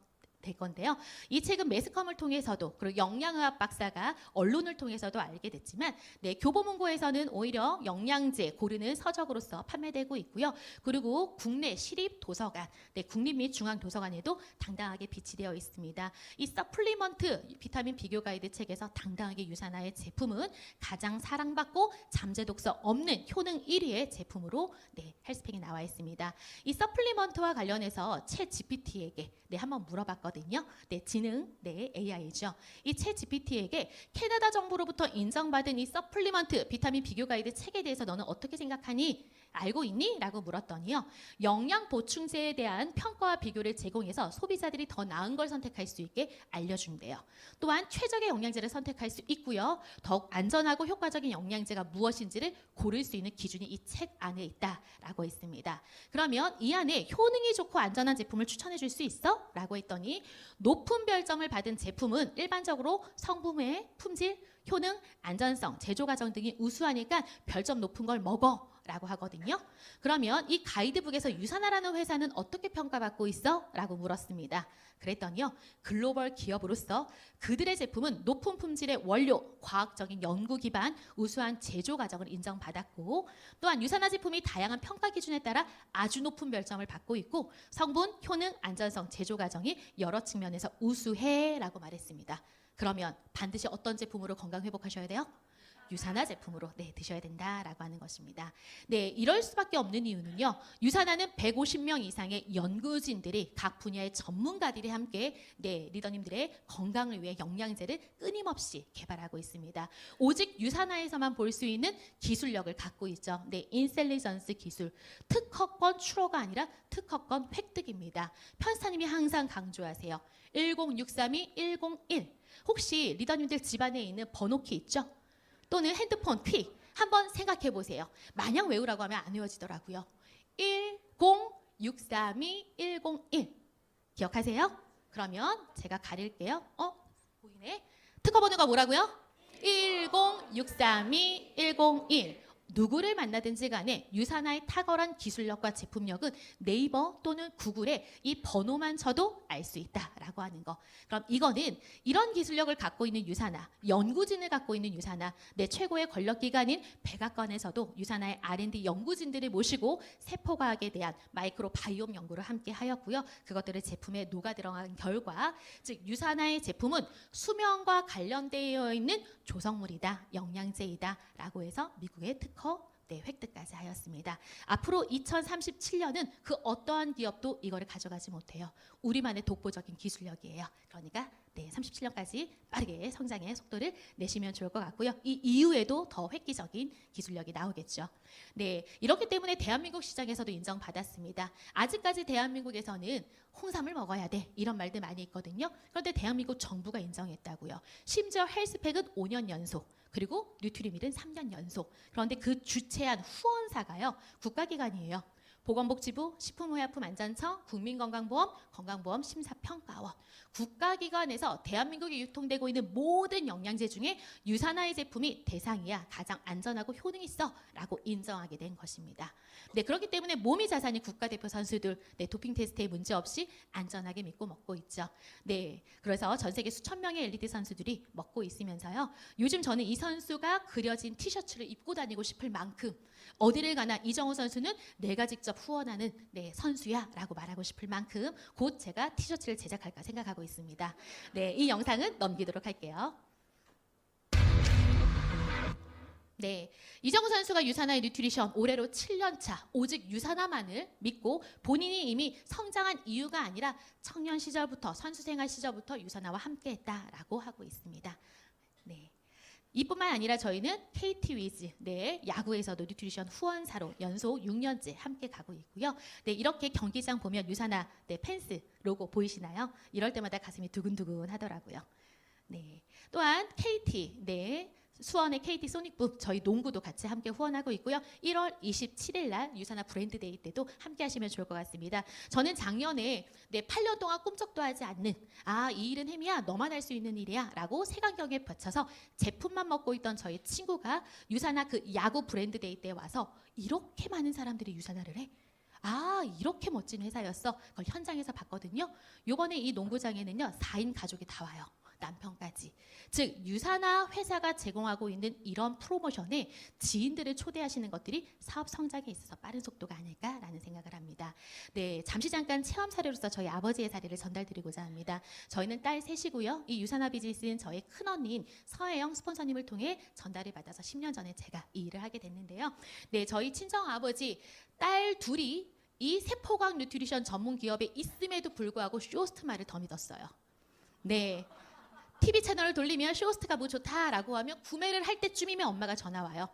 될 건데요. 이 책은 매스컴을 통해서도 그리고 영양의학 박사가 언론을 통해서도 알게 됐지만 교보문고에서는 오히려 영양제 고르는 서적으로서 판매되고 있고요. 그리고 국내 시립 도서관, 국립 및 중앙 도서관에도 당당하게 비치되어 있습니다. 이 서플리먼트 비타민 비교 가이드 책에서 당당하게 유산화의 제품은 가장 사랑받고 잠재 독성 없는 효능 1위의 제품으로 헬스팩이 나와 있습니다. 이 서플리먼트와 관련해서 챗 GPT에게 한번 물어봤거든요. 지능 AI죠. 이 챗 GPT에게 캐나다 정부로부터 인정받은 이 서플리먼트 비타민 비교 가이드 책에 대해서 너는 어떻게 생각하니? 알고 있니? 라고 물었더니요. 영양 보충제에 대한 평가와 비교를 제공해서 소비자들이 더 나은 걸 선택할 수 있게 알려준대요. 또한 최적의 영양제를 선택할 수 있고요. 더욱 안전하고 효과적인 영양제가 무엇인지를 고를 수 있는 기준이 이 책 안에 있다라고 했습니다. 그러면 이 안에 효능이 좋고 안전한 제품을 추천해 줄 수 있어? 라고 했더니 높은 별점을 받은 제품은 일반적으로 성분의 품질, 효능, 안전성, 제조 과정 등이 우수하니까 별점 높은 걸 먹어 라고 하거든요. 그러면 이 가이드북에서 유산화라는 회사는 어떻게 평가받고 있어? 라고 물었습니다. 그랬더니요. 글로벌 기업으로서 그들의 제품은 높은 품질의 원료, 과학적인 연구 기반, 우수한 제조 과정을 인정받았고 또한 유산화 제품이 다양한 평가 기준에 따라 아주 높은 별점을 받고 있고 성분, 효능, 안전성, 제조 과정이 여러 측면에서 우수해 라고 말했습니다. 그러면 반드시 어떤 제품으로 건강 회복하셔야 돼요? 유산화 제품으로 드셔야 된다라고 하는 것입니다. 이럴 수밖에 없는 이유는요. 유산화는 150명 이상의 연구진들이 각 분야의 전문가들이 함께 리더님들의 건강을 위해 영양제를 끊임없이 개발하고 있습니다. 오직 유산화에서만 볼 수 있는 기술력을 갖고 있죠. 인셀리전스 기술, 특허권 출원가 아니라 특허권 획득입니다. 편사님이 항상 강조하세요. 10632-101 혹시 리더님들 집안에 있는 번호키 있죠? 또는 핸드폰 퀵 한번 생각해 보세요. 마냥 외우라고 하면 안 외워지더라고요. 10632-101 기억하세요? 그러면 제가 가릴게요. 보이네. 특허 번호가 뭐라고요? 10632-101 누구를 만나든지 간에 유산화의 탁월한 기술력과 제품력은 네이버 또는 구글에 이 번호만 쳐도 알 수 있다라고 하는 거. 그럼 이거는 이런 기술력을 갖고 있는 유산화, 연구진을 갖고 있는 유산화, 최고의 권력기관인 백악관에서도 유산화의 R&D 연구진들을 모시고 세포과학에 대한 마이크로바이옴 연구를 함께 하였고요. 그것들을 제품에 녹아 들어간 결과, 즉 유산화의 제품은 수명과 관련되어 있는 조성물이다, 영양제이다 라고 해서 미국의 특허 획득까지 하였습니다. 앞으로 2037년은 그 어떠한 기업도 이거를 가져가지 못해요. 우리만의 독보적인 기술력이에요. 그러니까 37년까지 빠르게 성장의 속도를 내시면 좋을 것 같고요. 이 이후에도 더 획기적인 기술력이 나오겠죠. 이렇기 때문에 대한민국 시장에서도 인정받았습니다. 아직까지 대한민국에서는 홍삼을 먹어야 돼 이런 말들 많이 있거든요. 그런데 대한민국 정부가 인정했다고요. 심지어 헬스팩은 5년 연속 그리고 뉴트리밀은 3년 연속. 그런데 그 주최한 후원사가요. 국가기관이에요. 보건복지부, 식품의약품안전처, 국민건강보험, 건강보험 심사평가원. 국가기관에서 대한민국에 유통되고 있는 모든 영양제 중에 유산화의 제품이 대상이야 가장 안전하고 효능이 있어 라고 인정하게 된 것입니다. 그렇기 때문에 몸이 자산인 국가대표 선수들 도핑 테스트에 문제 없이 안전하게 믿고 먹고 있죠. 그래서 전 세계 수천 명의 엘리트 선수들이 먹고 있으면서요. 요즘 저는 이 선수가 그려진 티셔츠를 입고 다니고 싶을 만큼 어디를 가나 이정우 선수는 내가 직접 후원하는 선수야 라고 말하고 싶을 만큼 곧 제가 티셔츠를 제작할까 생각하고 있습니다. 이 영상은 넘기도록 할게요. 이정우 선수가 유산화의 뉴트리션 올해로 7년차 오직 유산화만을 믿고 본인이 이미 성장한 이유가 아니라 청년 시절부터 선수생활 시절부터 유산화와 함께했다라고 하고 있습니다. 이뿐만 아니라 저희는 KT 위즈, 야구에서도 뉴트리션 후원사로 연속 6년째 함께 가고 있고요. 이렇게 경기장 보면 유산화 펜스 로고 보이시나요? 이럴 때마다 가슴이 두근두근 하더라고요. 또한 KT, 수원의 KT 소닉부 저희 농구도 같이 함께 후원하고 있고요. 1월 27일 날 유산화 브랜드데이 때도 함께 하시면 좋을 것 같습니다. 저는 작년에 8년 동안 꿈쩍도 하지 않는 이 일은 혜미야 너만 할 수 있는 일이야 라고 색안경에 받쳐서 제품만 먹고 있던 저희 친구가 유산화 그 야구 브랜드데이 때 와서 이렇게 많은 사람들이 유산화를 해? 이렇게 멋진 회사였어. 그걸 현장에서 봤거든요. 요번에 이 농구장에는요 4인 가족이 다 와요. 남편까지. 즉 유산화 회사가 제공하고 있는 이런 프로모션에 지인들을 초대하시는 것들이 사업 성장에 있어서 빠른 속도가 아닐까라는 생각을 합니다. 네, 잠시 잠깐 체험 사례로서 저희 아버지의 사례를 전달드리고자 합니다. 저희는 딸 셋이고요. 이 유산화 비즈니스는 저희 큰언니인 서혜영 스폰서님을 통해 전달을 받아서 10년 전에 제가 이 일을 하게 됐는데요. 네, 저희 친정 아버지 딸 둘이 이 세포과학 뉴트리션 전문 기업에 있음에도 불구하고 쇼스트마를 더 믿었어요. 네. TV 채널을 돌리면 쇼호스트가 뭐 좋다라고 하면 구매를 할 때쯤이면 엄마가 전화 와요.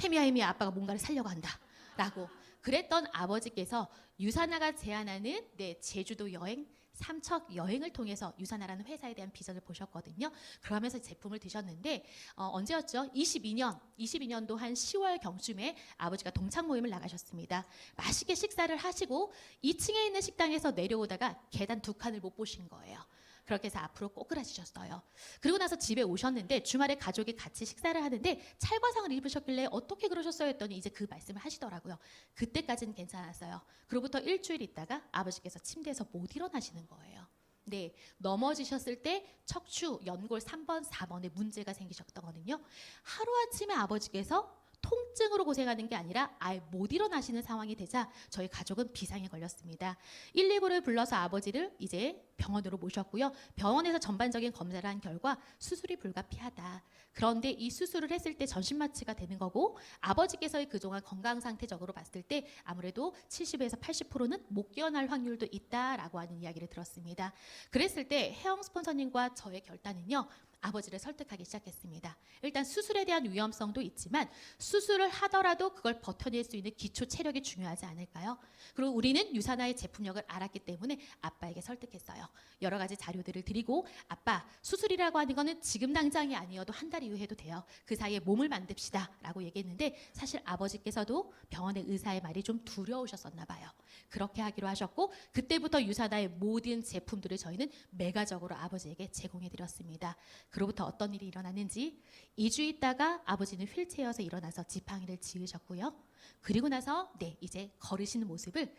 혜미야 아빠가 뭔가를 사려고 한다 라고. 그랬던 아버지께서 유산화가 제안하는 제주도 여행, 삼척 여행을 통해서 유산화라는 회사에 대한 비전을 보셨거든요. 그러면서 제품을 드셨는데 언제였죠? 22년도 한 10월 경쯤에 아버지가 동창 모임을 나가셨습니다. 맛있게 식사를 하시고 2층에 있는 식당에서 내려오다가 계단 2칸을 못 보신 거예요. 그렇게 해서 앞으로 꼬꾸라지셨어요. 그리고 나서 집에 오셨는데 주말에 가족이 같이 식사를 하는데 찰과상을 입으셨길래 어떻게 그러셨어요 했더니 이제 그 말씀을 하시더라고요. 그때까지는 괜찮았어요. 그로부터 일주일 있다가 아버지께서 침대에서 못 일어나시는 거예요. 네, 넘어지셨을 때 척추, 연골 3번, 4번에 문제가 생기셨거든요. 하루아침에 아버지께서 통증으로 고생하는 게 아니라 아예 못 일어나시는 상황이 되자 저희 가족은 비상에 걸렸습니다. 119를 불러서 아버지를 이제 병원으로 모셨고요. 병원에서 전반적인 검사를 한 결과 수술이 불가피하다. 그런데 이 수술을 했을 때 전신마취가 되는 거고 아버지께서의 그동안 건강 상태적으로 봤을 때 아무래도 70에서 80%는 못 깨어날 확률도 있다라고 하는 이야기를 들었습니다. 그랬을 때 혜영 스폰서님과 저의 결단은요. 아버지를 설득하기 시작했습니다. 일단 수술에 대한 위험성도 있지만 수술을 하더라도 그걸 버텨낼 수 있는 기초 체력이 중요하지 않을까요? 그리고 우리는 유산화의 제품력을 알았기 때문에 아빠에게 설득했어요. 여러 가지 자료들을 드리고 아빠 수술이라고 하는 거는 지금 당장이 아니어도 한 달 이후 해도 돼요. 그 사이에 몸을 만듭시다 라고 얘기했는데 사실 아버지께서도 병원의 의사의 말이 좀 두려우셨었나 봐요. 그렇게 하기로 하셨고 그때부터 유산화의 모든 제품들을 저희는 매가적으로 아버지에게 제공해 드렸습니다. 그로부터 어떤 일이 일어났는지 2주 있다가 아버지는 휠체어에서 일어나서 지팡이를 짚으셨고요. 그리고 나서 이제 걸으시는 모습을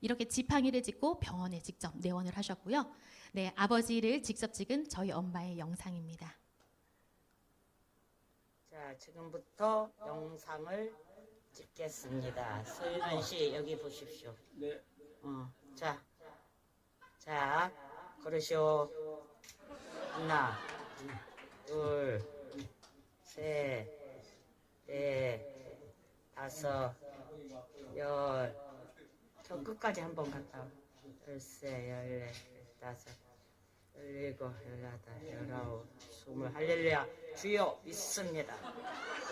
이렇게 지팡이를 짚고 병원에 직접 내원을 하셨고요. 아버지를 직접 찍은 저희 엄마의 영상입니다. 자, 지금부터 영상을 찍겠습니다. 서윤원 씨 여기 보십시오. 네. 자, 걸으시오. 하나, 둘, 셋, 넷, 다섯, 열. 저 끝까지 한번 갔다 와. 13, 14, 15, 17, 18, 19, 20. 할렐루야. 주여 믿습니다.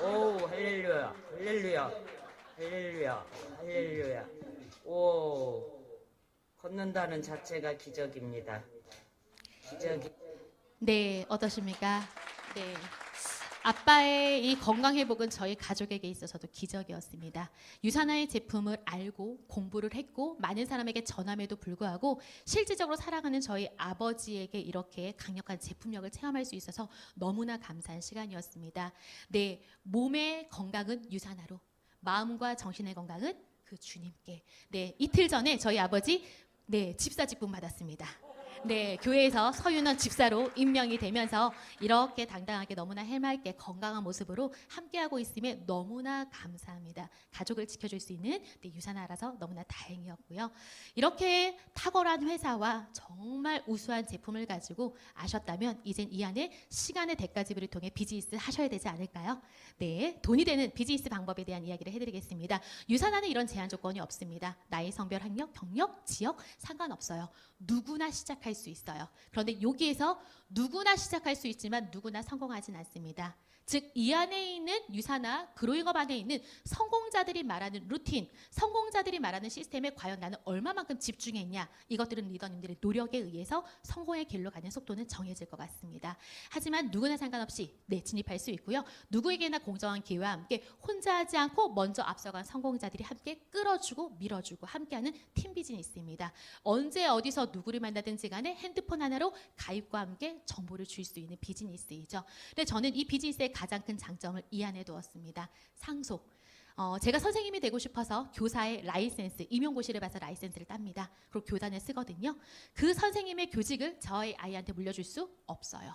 오, 할렐루야. 할렐루야. 할렐루야. 할렐루야. 오, 걷는다는 자체가 기적입니다. 기적이. 네, 어떠십니까? 네. 아빠의 이 건강 회복은 저희 가족에게 있어서도 기적이었습니다. 유산화의 제품을 알고 공부를 했고 많은 사람에게 전함에도 불구하고 실질적으로 살아가는 저희 아버지에게 이렇게 강력한 제품력을 체험할 수 있어서 너무나 감사한 시간이었습니다. 네, 몸의 건강은 유산화로, 마음과 정신의 건강은 그 주님께. 네, 이틀 전에 저희 아버지 집사 직분 받았습니다. 교회에서 서윤원 집사로 임명이 되면서 이렇게 당당하게 너무나 해맑게 건강한 모습으로 함께하고 있음에 너무나 감사합니다. 가족을 지켜줄 수 있는 유산화라서 너무나 다행이었고요. 이렇게 탁월한 회사와 정말 우수한 제품을 가지고 아셨다면 이젠 이 안에 시간의 대가지불을 통해 비즈니스 하셔야 되지 않을까요? 네, 돈이 되는 비즈니스 방법에 대한 이야기를 해드리겠습니다. 유산화는 이런 제한 조건이 없습니다. 나이, 성별, 학력, 경력, 지역 상관없어요. 누구나 시작할 수 있어요. 그런데 여기에서 누구나 시작할 수 있지만 누구나 성공하진 않습니다. 즉 이 안에 있는 유사나 그로잉업 안에 있는 성공자들이 말하는 루틴, 성공자들이 말하는 시스템에 과연 나는 얼마만큼 집중했냐, 이것들은 리더님들의 노력에 의해서 성공의 길로 가는 속도는 정해질 것 같습니다. 하지만 누구나 상관없이 진입할 수 있고요. 누구에게나 공정한 기회와 함께 혼자 하지 않고 먼저 앞서간 성공자들이 함께 끌어주고 밀어주고 함께하는 팀 비즈니스입니다. 언제 어디서 누구를 만나든지 간에 핸드폰 하나로 가입과 함께 정보를 줄 수 있는 비즈니스이죠. 근데 저는 이 비즈니스의 가장 큰 장점을 이 안에 두었습니다. 상속. 제가 선생님이 되고 싶어서 교사의 라이센스, 임용고시를 봐서 라이센스를 땁니다. 그리고 교단을 쓰거든요. 그 선생님의 교직을 저의 아이한테 물려줄 수 없어요.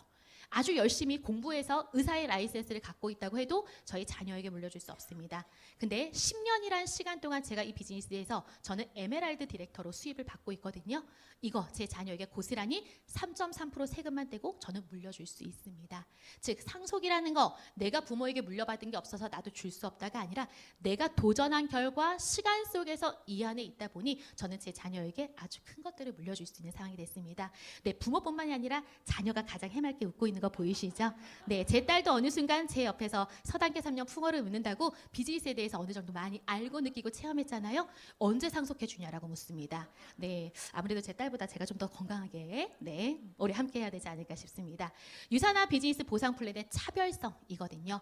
아주 열심히 공부해서 의사의 라이센스를 갖고 있다고 해도 저희 자녀에게 물려줄 수 없습니다. 근데 10년이란 시간 동안 제가 이 비즈니스에서 저는 에메랄드 디렉터로 수입을 받고 있거든요. 이거 제 자녀에게 고스란히 3.3% 세금만 떼고 저는 물려줄 수 있습니다. 즉 상속이라는 거, 내가 부모에게 물려받은 게 없어서 나도 줄 수 없다가 아니라 내가 도전한 결과 시간 속에서 이 안에 있다 보니 저는 제 자녀에게 아주 큰 것들을 물려줄 수 있는 상황이 됐습니다. 부모뿐만이 아니라 자녀가 가장 해맑게 웃고 있는 거 보이시죠? 제 딸도 어느 순간 제 옆에서 서당계 3년 풍어를 웃는다고 비즈니스에 대해서 어느 정도 많이 알고 느끼고 체험했잖아요. 언제 상속해 주냐라고 묻습니다. 아무래도 제 딸보다 제가 좀 더 건강하게 오래 함께 해야 되지 않을까 싶습니다. 유사나 비즈니스 보상 플랜의 차별성이거든요.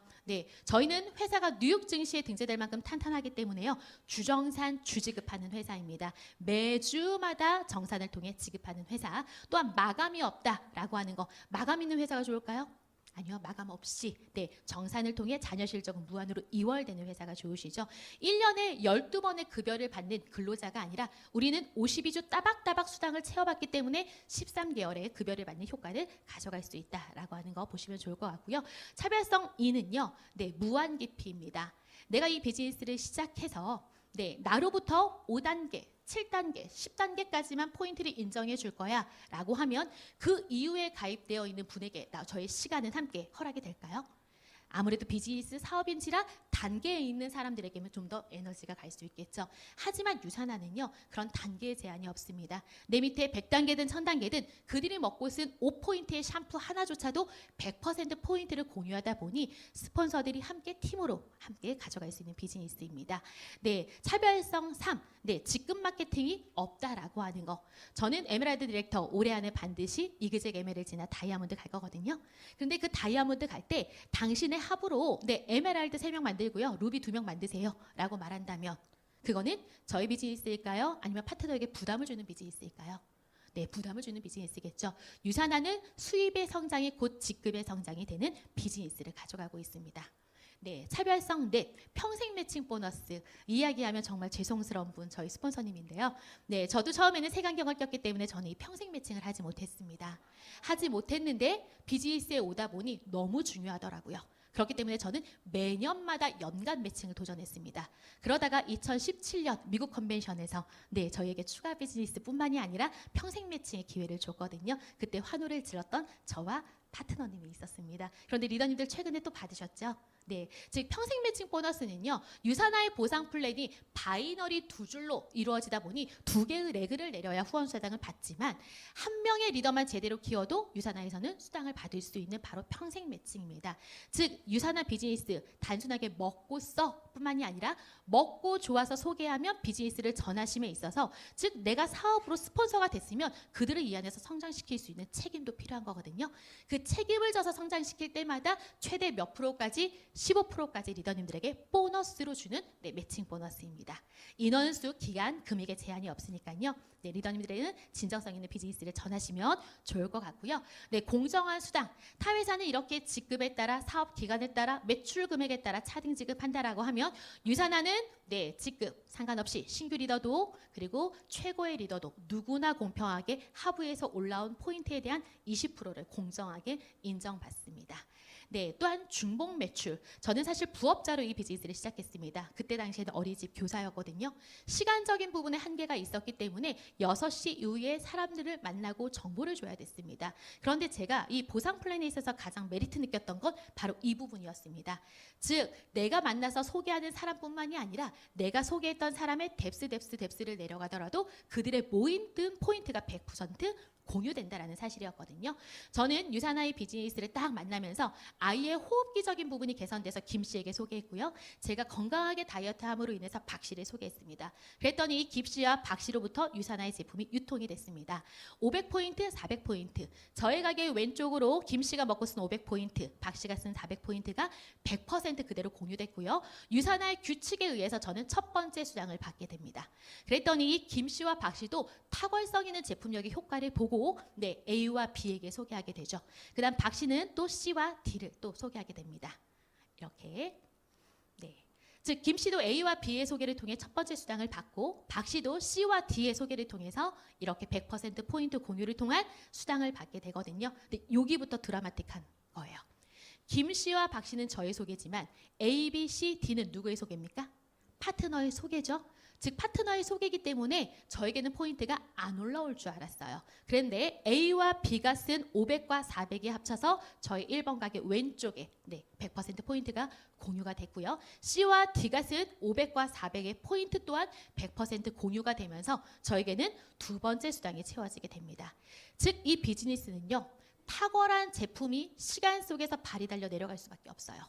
저희는 회사가 뉴욕 증시에 등재될 만큼 탄탄하기 때문에요. 주정산 주지급하는 회사입니다. 매주마다 정산을 통해 지급하는 회사. 또한 마감이 없다라고 하는 거. 마감 있는 회사가 좋을까요? 아니요. 마감 없이 정산을 통해 자녀 실적은 무한으로 이월되는 회사가 좋으시죠. 1년에 12번의 급여를 받는 근로자가 아니라 우리는 52주 따박따박 수당을 채워봤기 때문에 13개월의 급여를 받는 효과를 가져갈 수 있다라고 하는 거 보시면 좋을 것 같고요. 차별성 2는요. 무한 깊이입니다. 내가 이 비즈니스를 시작해서 나로부터 5단계, 7단계, 10단계까지만 포인트를 인정해 줄 거야 라고 하면 그 이후에 가입되어 있는 분에게 저의 시간은 함께 허락이 될까요? 아무래도 비즈니스 사업인지라 단계에 있는 사람들에게는 좀 더 에너지가 갈 수 있겠죠. 하지만 유산화는요. 그런 단계의 제한이 없습니다. 내 밑에 100단계든 1000단계든 그들이 먹고 쓴 5포인트의 샴푸 하나조차도 100% 포인트를 공유하다 보니 스폰서들이 함께 팀으로 함께 가져갈 수 있는 비즈니스입니다. 차별성 3. 직급 마케팅이 없다라고 하는 거. 저는 에메랄드 디렉터 올해 안에 반드시 이그젝 에메랄드나 다이아몬드 갈 거거든요. 그런데 그 다이아몬드 갈 때 당신의 합으로 에메랄드 3명 만들고요. 루비 2명 만드세요. 라고 말한다면 그거는 저희 비즈니스일까요? 아니면 파트너에게 부담을 주는 비즈니스일까요? 부담을 주는 비즈니스겠죠. 유산화는 수입의 성장이 곧 직급의 성장이 되는 비즈니스를 가져가고 있습니다. 차별성 넷, 평생 매칭 보너스. 이야기하면 정말 죄송스러운 분 저희 스폰서님인데요. 저도 처음에는 색안경을 꼈기 때문에 저는 이 평생 매칭을 하지 못했습니다. 하지 못했는데 비즈니스에 오다 보니 너무 중요하더라고요. 그렇기 때문에 저는 매년마다 연간 매칭을 도전했습니다. 그러다가 2017년 미국 컨벤션에서 저희에게 추가 비즈니스뿐만이 아니라 평생 매칭의 기회를 줬거든요. 그때 환호를 질렀던 저와 파트너님이 있었습니다. 그런데 리더님들 최근에 또 받으셨죠? 즉 평생 매칭 보너스는요. 유산화의 보상 플랜이 바이너리 2줄로 이루어지다 보니 2개의 레그를 내려야 후원 수당을 받지만 한 명의 리더만 제대로 키워도 유산화에서는 수당을 받을 수 있는 바로 평생 매칭입니다. 즉 유산화 비즈니스 단순하게 먹고 써 뿐만이 아니라 먹고 좋아서 소개하면 비즈니스를 전하심에 있어서 즉 내가 사업으로 스폰서가 됐으면 그들을 이 안에서 성장시킬 수 있는 책임도 필요한 거거든요. 그 책임을 져서 성장시킬 때마다 최대 몇 프로까지 15%까지 리더님들에게 보너스로 주는 매칭 보너스입니다. 인원수, 기간, 금액에 제한이 없으니까요. 리더님들에게는 진정성 있는 비즈니스를 전하시면 좋을 것 같고요. 공정한 수당. 타 회사는 이렇게 직급에 따라 사업 기간에 따라 매출 금액에 따라 차등 지급한다라고 하면 유산화는 직급 상관없이 신규 리더도 그리고 최고의 리더도 누구나 공평하게 하부에서 올라온 포인트에 대한 20%를 공정하게 인정받습니다. 또한 중복 매출. 저는 사실 부업자로 이 비즈니스를 시작했습니다. 그때 당시에는 어린이집 교사였거든요. 시간적인 부분에 한계가 있었기 때문에 6시 이후에 사람들을 만나고 정보를 줘야 됐습니다. 그런데 제가 이 보상 플랜에 있어서 가장 메리트 느꼈던 건 바로 이 부분이었습니다. 즉 내가 만나서 소개하는 사람뿐만이 아니라 내가 소개했던 사람의 뎁스를 내려가더라도 그들의 모인 뜬 포인트가 100% 공유된다라는 사실이었거든요. 저는 유사나이 비즈니스를 딱 만나면서 아이의 호흡기적인 부분이 개선돼서 김 씨에게 소개했고요. 제가 건강하게 다이어트함으로 인해서 박 씨를 소개했습니다. 그랬더니 이 김 씨와 박 씨로부터 유사나이 제품이 유통이 됐습니다. 500포인트, 400포인트. 저의 가게 왼쪽으로 김 씨가 먹고 쓴 500포인트, 박 씨가 쓴 400포인트가 100% 그대로 공유됐고요. 유사나이 규칙에 의해서 저는 첫 번째 수당을 받게 됩니다. 그랬더니 이 김 씨와 박 씨도 탁월성 있는 제품력의 효과를 보고 A와 B에게 소개하게 되죠. 그 다음 박 씨는 또 C와 D를 또 소개하게 됩니다. 이렇게. 즉 김 씨도 A와 B의 소개를 통해 첫 번째 수당을 받고 박 씨도 C와 D의 소개를 통해서 이렇게 100% 포인트 공유를 통한 수당을 받게 되거든요. 근데 여기부터 드라마틱한 거예요. 김 씨와 박 씨는 저의 소개지만 A, B, C, D는 누구의 소개입니까? 파트너의 소개죠. 즉 파트너의 소개이기 때문에 저에게는 포인트가 안 올라올 줄 알았어요. 그런데 A와 B가 쓴 500과 400이 합쳐서 저희 1번 가게 왼쪽에 100% 포인트가 공유가 됐고요. C와 D가 쓴 500과 400의 포인트 또한 100% 공유가 되면서 저에게는 두 번째 수당이 채워지게 됩니다. 즉 이 비즈니스는요. 탁월한 제품이 시간 속에서 발이 달려 내려갈 수밖에 없어요.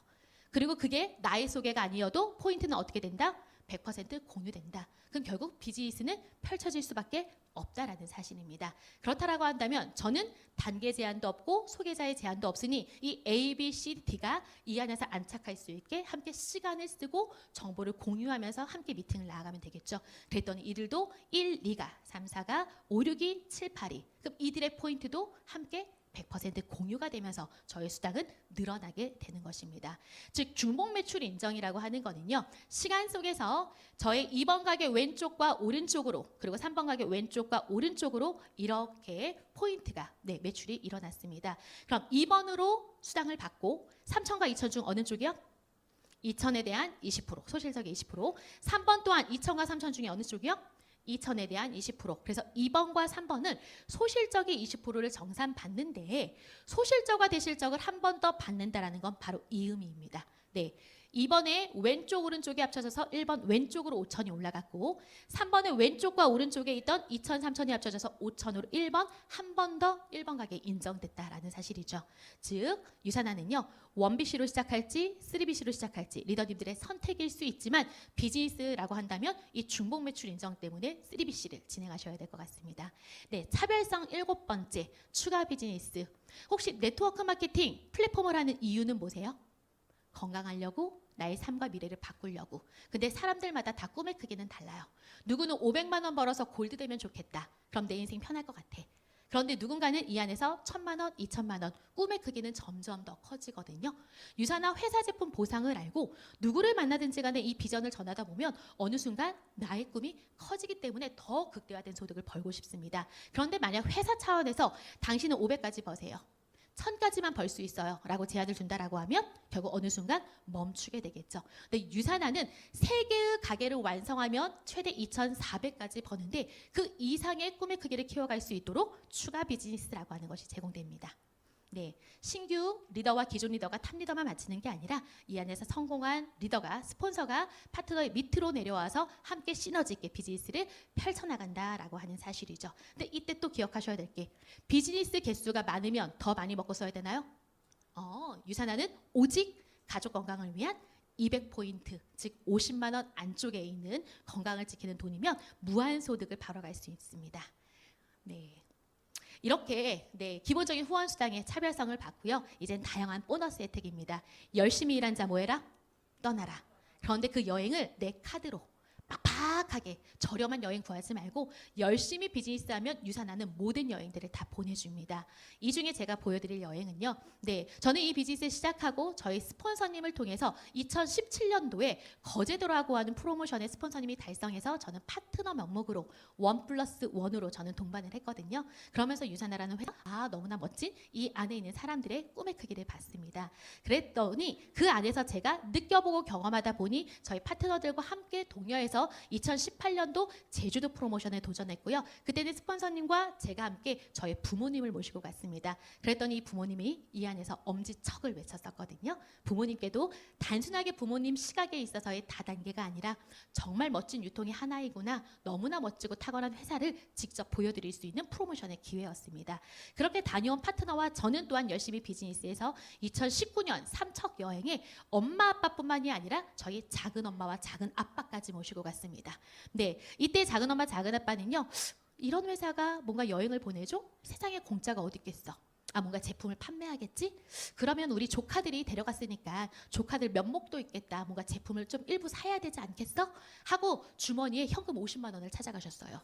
그리고 그게 나의 소개가 아니어도 포인트는 어떻게 된다? 100% 공유된다. 그럼 결국 비즈니스는 펼쳐질 수밖에 없다라는 사실입니다. 그렇다라고 한다면 저는 단계 제한도 없고 소개자의 제한도 없으니 이 A, B, C, D가 이 안에서 안착할 수 있게 함께 시간을 쓰고 정보를 공유하면서 함께 미팅을 나아가면 되겠죠. 그랬더니 이들도 1, 2가, 3, 4가, 5, 6이, 7, 8이 그럼 이들의 포인트도 함께 100% 공유가 되면서 저의 수당은 늘어나게 되는 것입니다. 즉 중복 매출 인정이라고 하는 거는요. 시간 속에서 저의 2번 가게 왼쪽과 오른쪽으로 그리고 3번 가게 왼쪽과 오른쪽으로 이렇게 포인트가 매출이 일어났습니다. 그럼 2번으로 수당을 받고 3천과 2천 중 어느 쪽이요? 2천에 대한 20%, 소실적의 20%. 3번 또한 2천과 3천 중에 어느 쪽이요? 2천에 대한 20%. 그래서 2번과 3번은 소실적의 20%를 정산받는데 소실적과 대실적을 한 번 더 받는다라는 건 바로 이 의미입니다. 2번에 왼쪽 오른쪽이 합쳐져서 1번 왼쪽으로 5천이 올라갔고 3번의 왼쪽과 오른쪽에 있던 2천 3천이 합쳐져서 5천으로 1번 한 번 더 1번 가게 인정됐다라는 사실이죠. 즉 유산화는요. 1BC로 시작할지 3BC로 시작할지 리더님들의 선택일 수 있지만 비즈니스라고 한다면 이 중복 매출 인정 때문에 3BC를 진행하셔야 될 것 같습니다. 차별성 7번째 추가 비즈니스. 혹시 네트워크 마케팅 플랫폼을 하는 이유는 뭐세요? 건강하려고 나의 삶과 미래를 바꾸려고. 근데 사람들마다 다 꿈의 크기는 달라요. 누구는 500만 원 벌어서 골드 되면 좋겠다. 그럼 내 인생 편할 것 같아. 그런데 누군가는 이 안에서 1,000만 원, 2,000만 원 꿈의 크기는 점점 더 커지거든요. 유사나 회사 제품 보상을 알고 누구를 만나든지 간에 이 비전을 전하다 보면 어느 순간 나의 꿈이 커지기 때문에 더 극대화된 소득을 벌고 싶습니다. 그런데 만약 회사 차원에서 당신은 500까지 버세요. 1000까지만 벌 수 있어요 라고 제안을 준다라고 하면 결국 어느 순간 멈추게 되겠죠. 근데 유산화는 3개의 가게를 완성하면 최대 2,400까지 버는데 그 이상의 꿈의 크기를 키워갈 수 있도록 추가 비즈니스라고 하는 것이 제공됩니다. 신규 리더와 기존 리더가 탑 리더만 맞추는 게 아니라 이 안에서 성공한 리더가 스폰서가 파트너의 밑으로 내려와서 함께 시너지 있게 비즈니스를 펼쳐나간다라고 하는 사실이죠. 근데 이때 또 기억하셔야 될 게 비즈니스 개수가 많으면 더 많이 먹고 써야 되나요? 유산화는 오직 가족 건강을 위한 200포인트, 즉 50만 원 안쪽에 있는 건강을 지키는 돈이면 무한소득을 벌어갈 수 있습니다. 이렇게 기본적인 후원 수당의 차별성을 받고요. 이젠 다양한 보너스 혜택입니다. 열심히 일한 자 뭐해라? 떠나라. 그런데 그 여행을 내 카드로 빡빡하게 저렴한 여행 구하지 말고 열심히 비즈니스하면 유산하는 모든 여행들을 다 보내줍니다. 이 중에 제가 보여드릴 여행은요. 저는 이 비즈니스 시작하고 저희 스폰서님을 통해서 2017년도에 거제도라고 하는 프로모션의 스폰서님이 달성해서 저는 파트너 명목으로 1+1으로 저는 동반을 했거든요. 그러면서 유산하라는 회사 너무나 멋진 이 안에 있는 사람들의 꿈의 크기를 봤습니다. 그랬더니 그 안에서 제가 느껴보고 경험하다 보니 저희 파트너들과 함께 동료해서 해서 2018년도 제주도 프로모션에 도전했고요. 그때는 스폰서님과 제가 함께 저희 부모님을 모시고 갔습니다. 그랬더니 부모님이 이 안에서 엄지척을 외쳤었거든요. 부모님께도 단순하게 부모님 시각에 있어서의 다단계가 아니라 정말 멋진 유통의 하나이구나, 너무나 멋지고 탁월한 회사를 직접 보여드릴 수 있는 프로모션의 기회였습니다. 그렇게 다녀온 파트너와 저는 또한 열심히 비즈니스에서 2019년 삼척 여행에 엄마 아빠뿐만이 아니라 저희 작은 엄마와 작은 아빠까지 모시고 갔습니다. 네, 이때 작은 엄마 작은 아빠는요, 이런 회사가 뭔가 여행을 보내줘? 세상에 공짜가 어디 있겠어? 뭔가 제품을 판매하겠지? 그러면 우리 조카들이 데려갔으니까 조카들 면목도 있겠다. 뭔가 제품을 좀 일부 사야 되지 않겠어? 하고 주머니에 현금 50만 원을 찾아가셨어요.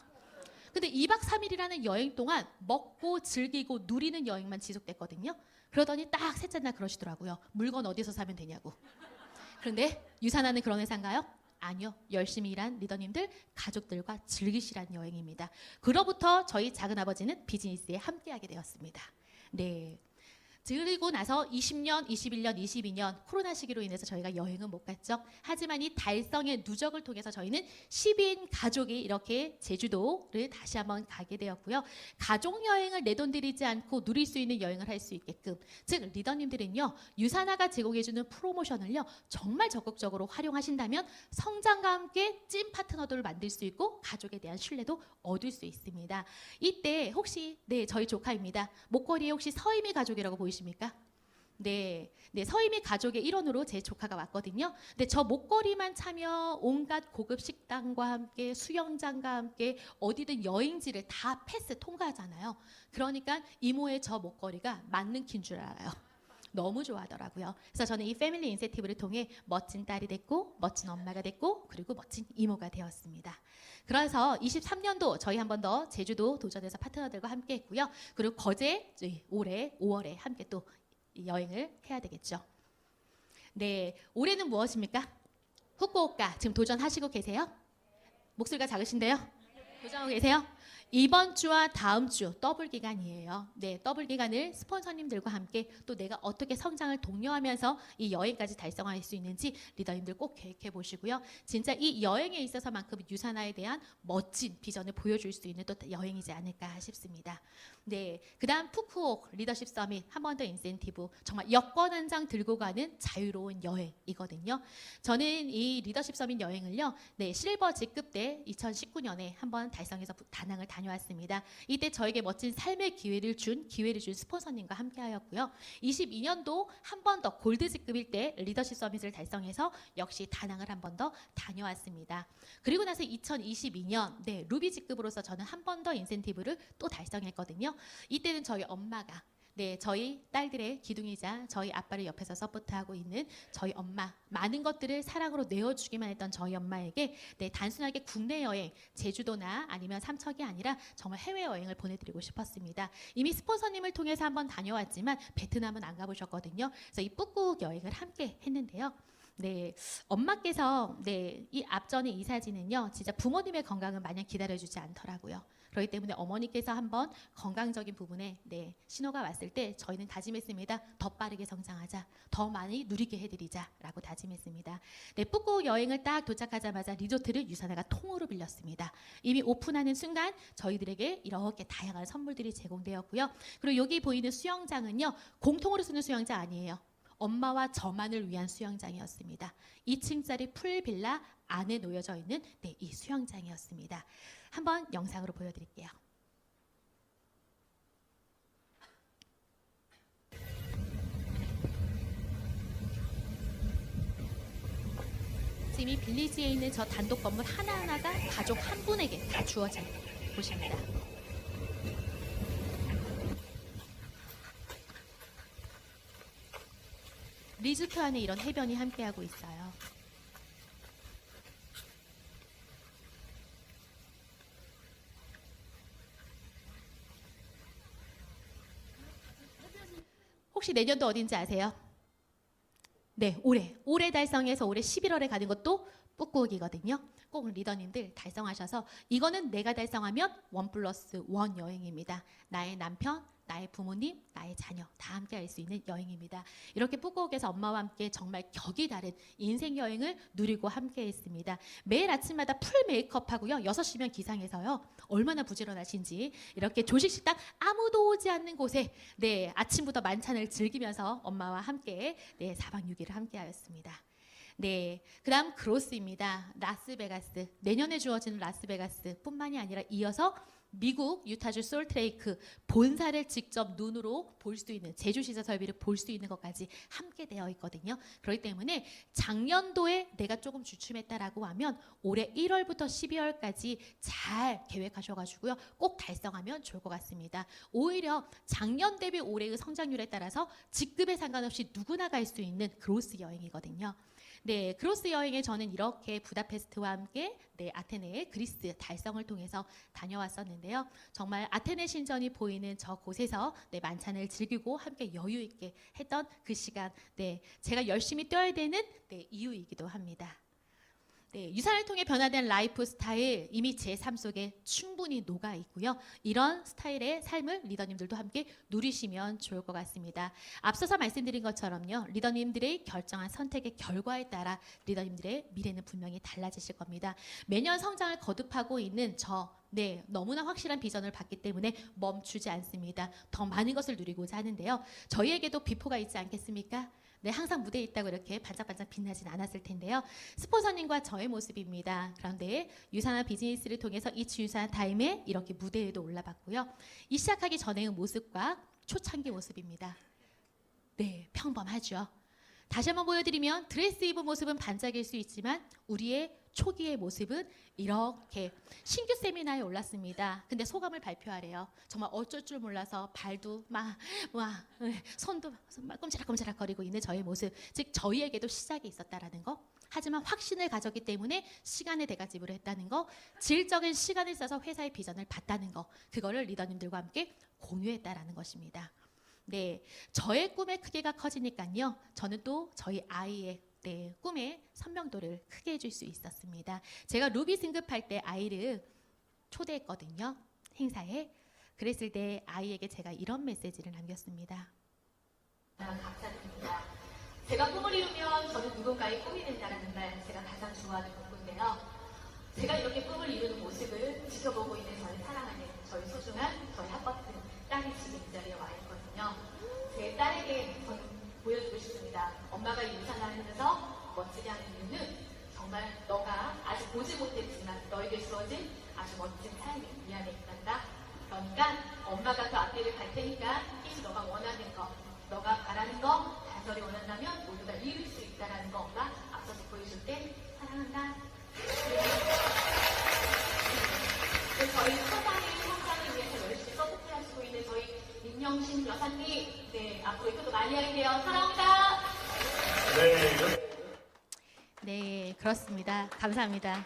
근데 2박 3일이라는 여행 동안 먹고 즐기고 누리는 여행만 지속됐거든요. 그러더니 딱 셋째 날 그러시더라고요. 물건 어디서 사면 되냐고. 그런데 유산하는 그런 회사인가요? 아니요. 열심히 일한 리더님들, 가족들과 즐기시라는 여행입니다. 그로부터 저희 작은아버지는 비즈니스에 함께하게 되었습니다. 네. 그리고 나서 20년, 21년, 22년 코로나 시기로 인해서 저희가 여행은 못 갔죠. 하지만 이 달성의 누적을 통해서 저희는 10인 가족이 이렇게 제주도를 다시 한번 가게 되었고요. 가족 여행을 내 돈 들이지 않고 누릴 수 있는 여행을 할 수 있게끔, 즉 리더님들은요, 유산화가 제공해주는 프로모션을요 정말 적극적으로 활용하신다면 성장과 함께 찐 파트너들을 만들 수 있고 가족에 대한 신뢰도 얻을 수 있습니다. 이때 혹시 저희 조카입니다. 목걸이에 혹시 서희미 가족이라고 보이십니까? 네, 서희미 가족의 일원으로 제 조카가 왔거든요. 근데 저 목걸이만 차며 온갖 고급 식당과 함께 수영장과 함께 어디든 여행지를 다 패스 통과하잖아요. 그러니까 이모의 저 목걸이가 맞는 킨 줄 알아요. 너무 좋아하더라고요. 그래서 저는 이 패밀리 인센티브를 통해 멋진 딸이 됐고 멋진 엄마가 됐고 그리고 멋진 이모가 되었습니다. 그래서 23년도 저희 한 번 더 제주도 도전해서 파트너들과 함께 했고요. 그리고 거제 올해 5월에 함께 또 여행을 해야 되겠죠. 네, 올해는 무엇입니까? 후쿠오카 지금 도전하시고 계세요? 목소리가 작으신데요? 도전하고 계세요? 이번 주와 다음 주 더블 기간이에요. 네, 더블 기간을 스폰서님들과 함께 또 내가 어떻게 성장을 독려하면서 이 여행까지 달성할 수 있는지 리더님들 꼭 계획해 보시고요. 진짜 이 여행에 있어서만큼 유산화에 대한 멋진 비전을 보여줄 수 있는 또 여행이지 않을까 싶습니다. 네, 그다음 푸꾸옥 리더십 서밋 한 번 더 인센티브, 정말 여권 한 장 들고 가는 자유로운 여행이거든요. 저는 이 리더십 서밋 여행을요, 실버 직급 때 2019년에 한번 달성해서 다낭을 다녀왔습니다. 이때 저에게 멋진 삶의 기회를 준 스폰서님과 함께하였고요. 22년도 한 번 더 골드 직급일 때 리더십 서밋을 달성해서 역시 다낭을 한 번 더 다녀왔습니다. 그리고 나서 2022년 루비 직급으로서 저는 한 번 더 인센티브를 또 달성했거든요. 이때는 저희 엄마가 저희 딸들의 기둥이자 저희 아빠를 옆에서 서포트하고 있는 저희 엄마, 많은 것들을 사랑으로 내어주기만 했던 저희 엄마에게 단순하게 국내 여행, 제주도나 아니면 삼척이 아니라 정말 해외여행을 보내드리고 싶었습니다. 이미 스폰서님을 통해서 한번 다녀왔지만 베트남은 안 가보셨거든요. 그래서 이 푸꾸옥 여행을 함께 했는데요. 엄마께서 이 앞전에 이 사진은요, 진짜 부모님의 건강을 마냥 기다려주지 않더라고요. 그렇기 때문에 어머니께서 한번 건강적인 부분에 신호가 왔을 때 저희는 다짐했습니다. 더 빠르게 성장하자, 더 많이 누리게 해드리자라고 다짐했습니다. 푸꾸옥 여행을 딱 도착하자마자 리조트를 유산화가 통으로 빌렸습니다. 이미 오픈하는 순간 저희들에게 이렇게 다양한 선물들이 제공되었고요. 그리고 여기 보이는 수영장은요, 공통으로 쓰는 수영장 아니에요. 엄마와 저만을 위한 수영장이었습니다. 2층짜리 풀빌라 안에 놓여져 있는 이 수영장이었습니다. 한번 영상으로 보여드릴게요. 지금 이 빌리지에 있는 저 단독 건물 하나하나가 가족 한 분에게 다 주어진 곳입니다. 리조트 안에 이런 해변이 함께하고 있어요. 혹시 내년도 어딘지 아세요? 올해 달성해서 올해 11월에 가는 것도 푸꾸옥이거든요. 꼭 리더님들 달성하셔서, 이거는 내가 달성하면 1+1 여행입니다. 나의 남편, 나의 부모님, 나의 자녀 다 함께 할 수 있는 여행입니다. 이렇게 푸꾸옥에서 엄마와 함께 정말 격이 다른 인생 여행을 누리고 함께 했습니다. 매일 아침마다 풀 메이크업하고요. 6시면 기상해서요. 얼마나 부지런하신지 이렇게 조식식당 아무도 오지 않는 곳에 네, 아침부터 만찬을 즐기면서 엄마와 함께 네, 4박 6일을 함께 하였습니다. 네, 그다음 그로스입니다. 라스베가스. 내년에 주어지는 라스베가스뿐만이 아니라 이어서 미국 유타주 솔트레이크 본사를 직접 눈으로 볼 수 있는 제주시설 설비를 볼 수 있는 것까지 함께 되어 있거든요. 그렇기 때문에 작년도에 내가 조금 주춤했다라고 하면 올해 1월부터 12월까지 잘 계획하셔가지고요. 꼭 달성하면 좋을 것 같습니다. 오히려 작년 대비 올해의 성장률에 따라서 직급에 상관없이 누구나 갈 수 있는 크로스 여행이거든요. 네, 크로스 여행에 저는 이렇게 부다페스트와 함께 네, 아테네, 그리스 달성을 통해서 다녀왔었는데요. 정말 아테네 신전이 보이는 저 곳에서 네, 만찬을 즐기고 함께 여유 있게 했던 그 시간, 네, 제가 열심히 뛰어야 되는 네, 이유이기도 합니다. 네, 유산을 통해 변화된 라이프 스타일 이미 제 삶 속에 충분히 녹아 있고요. 이런 스타일의 삶을 리더님들도 함께 누리시면 좋을 것 같습니다. 앞서서 말씀드린 것처럼요. 리더님들의 결정한 선택의 결과에 따라 리더님들의 미래는 분명히 달라지실 겁니다. 매년 성장을 거듭하고 있는 네, 너무나 확실한 비전을 봤기 때문에 멈추지 않습니다. 더 많은 것을 누리고자 하는데요. 저희에게도 비포가 있지 않겠습니까? 네, 항상 무대에 있다고 이렇게 반짝반짝 빛나진 않았을 텐데요. 스폰서님과 저의 모습입니다. 그런데 유산화 비즈니스를 통해서 이츠 유산화 타임에 이렇게 무대에도 올라봤고요. 이 시작하기 전의 모습과 초창기 모습입니다. 네, 평범하죠. 다시 한번 보여드리면 드레스 입은 모습은 반짝일 수 있지만 우리의 초기의 모습은 이렇게 신규 세미나에 올랐습니다. 근데 소감을 발표하래요. 정말 어쩔 줄 몰라서 발도 손도 막 꼼지락꼼지락 거리고 있는 저의 모습. 즉 저희에게도 시작이 있었다라는 거. 하지만 확신을 가졌기 때문에 시간의 대가집으로 했다는 거. 질적인 시간을 써서 회사의 비전을 봤다는 거. 그거를 리더님들과 함께 공유했다라는 것입니다. 네, 저의 꿈의 크기가 커지니까요. 저는 또 저희 아이의 네, 꿈의 선명도를 크게 해줄 수 있었습니다. 제가 루비 승급할 때 아이를 초대했거든요. 행사에. 그랬을 때 아이에게 제가 이런 메시지를 남겼습니다. 감사드립니다. 제가 꿈을 이루면 저는 누군가의 꿈이 된다는 말 제가 가장 좋아하는 문구인데요. 제가 이렇게 꿈을 이루는 모습을 지켜보고 있는 저를 사랑하는 저희 소중한 저희 합법된 딸이 지금 이 자리에 와 있거든요. 제 딸에게 저는 보여주고 싶습니다. 엄마가 이 유산을 하면서 멋지게 하는 이유는 정말 너가 아직 보지 못했지만 너에게 주어진 아주 멋진 삶이 이 안에 있단다. 그러니까 엄마가 그 앞길을 갈 테니까 혹시 너가 원하는 거, 너가 바라는 거 단절히 원한다면 모두 다 이룰 수 있다는 거 엄마 앞서서 보여줄 때 사랑한다. 저희 사장의 성장을 위해서 열심히 서포트하시고 있는 저희 민영신 여사님, 네, 앞으로 이것도 많이 할게요. 사랑합니다. 네, 그렇습니다. 감사합니다.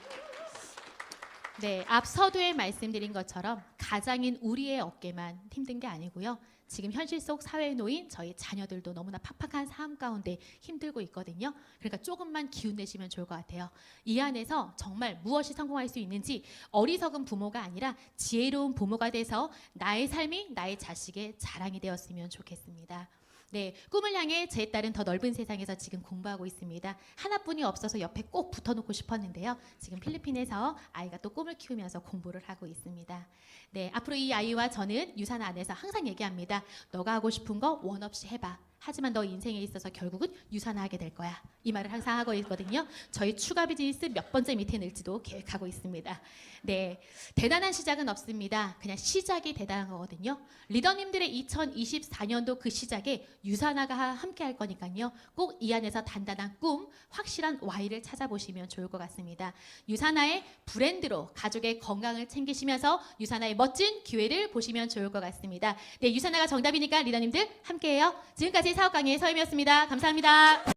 네, 앞 서두에 말씀드린 것처럼 가장인 우리의 어깨만 힘든 게 아니고요. 지금 현실 속 사회에 놓인 저희 자녀들도 너무나 팍팍한 삶 가운데 힘들고 있거든요. 그러니까 조금만 기운 내시면 좋을 것 같아요. 이 안에서 정말 무엇이 성공할 수 있는지 어리석은 부모가 아니라 지혜로운 부모가 돼서 나의 삶이 나의 자식의 자랑이 되었으면 좋겠습니다. 네, 꿈을 향해 제 딸은 더 넓은 세상에서 지금 공부하고 있습니다. 하나뿐이 없어서 옆에 꼭 붙어놓고 싶었는데요. 지금 필리핀에서 아이가 또 꿈을 키우면서 공부를 하고 있습니다. 네, 앞으로 이 아이와 저는 유산 안에서 항상 얘기합니다. 너가 하고 싶은 거 원 없이 해봐. 하지만 너 인생에 있어서 결국은 유산하게 될 거야. 이 말을 항상 하고 있거든요. 저희 추가 비즈니스 몇 번째 밑에 넣을지도 계획하고 있습니다. 네, 대단한 시작은 없습니다. 그냥 시작이 대단한 거거든요. 리더님들의 2024년도 그 시작에 유산화가 함께 할 거니까요. 꼭 이 안에서 단단한 꿈, 확실한 Y를 찾아보시면 좋을 것 같습니다. 유산화의 브랜드로 가족의 건강을 챙기시면서 유산화의 멋진 기회를 보시면 좋을 것 같습니다. 네, 유산화가 정답이니까 리더님들 함께해요. 지금까지 사업 강의의 서임이었습니다. 감사합니다.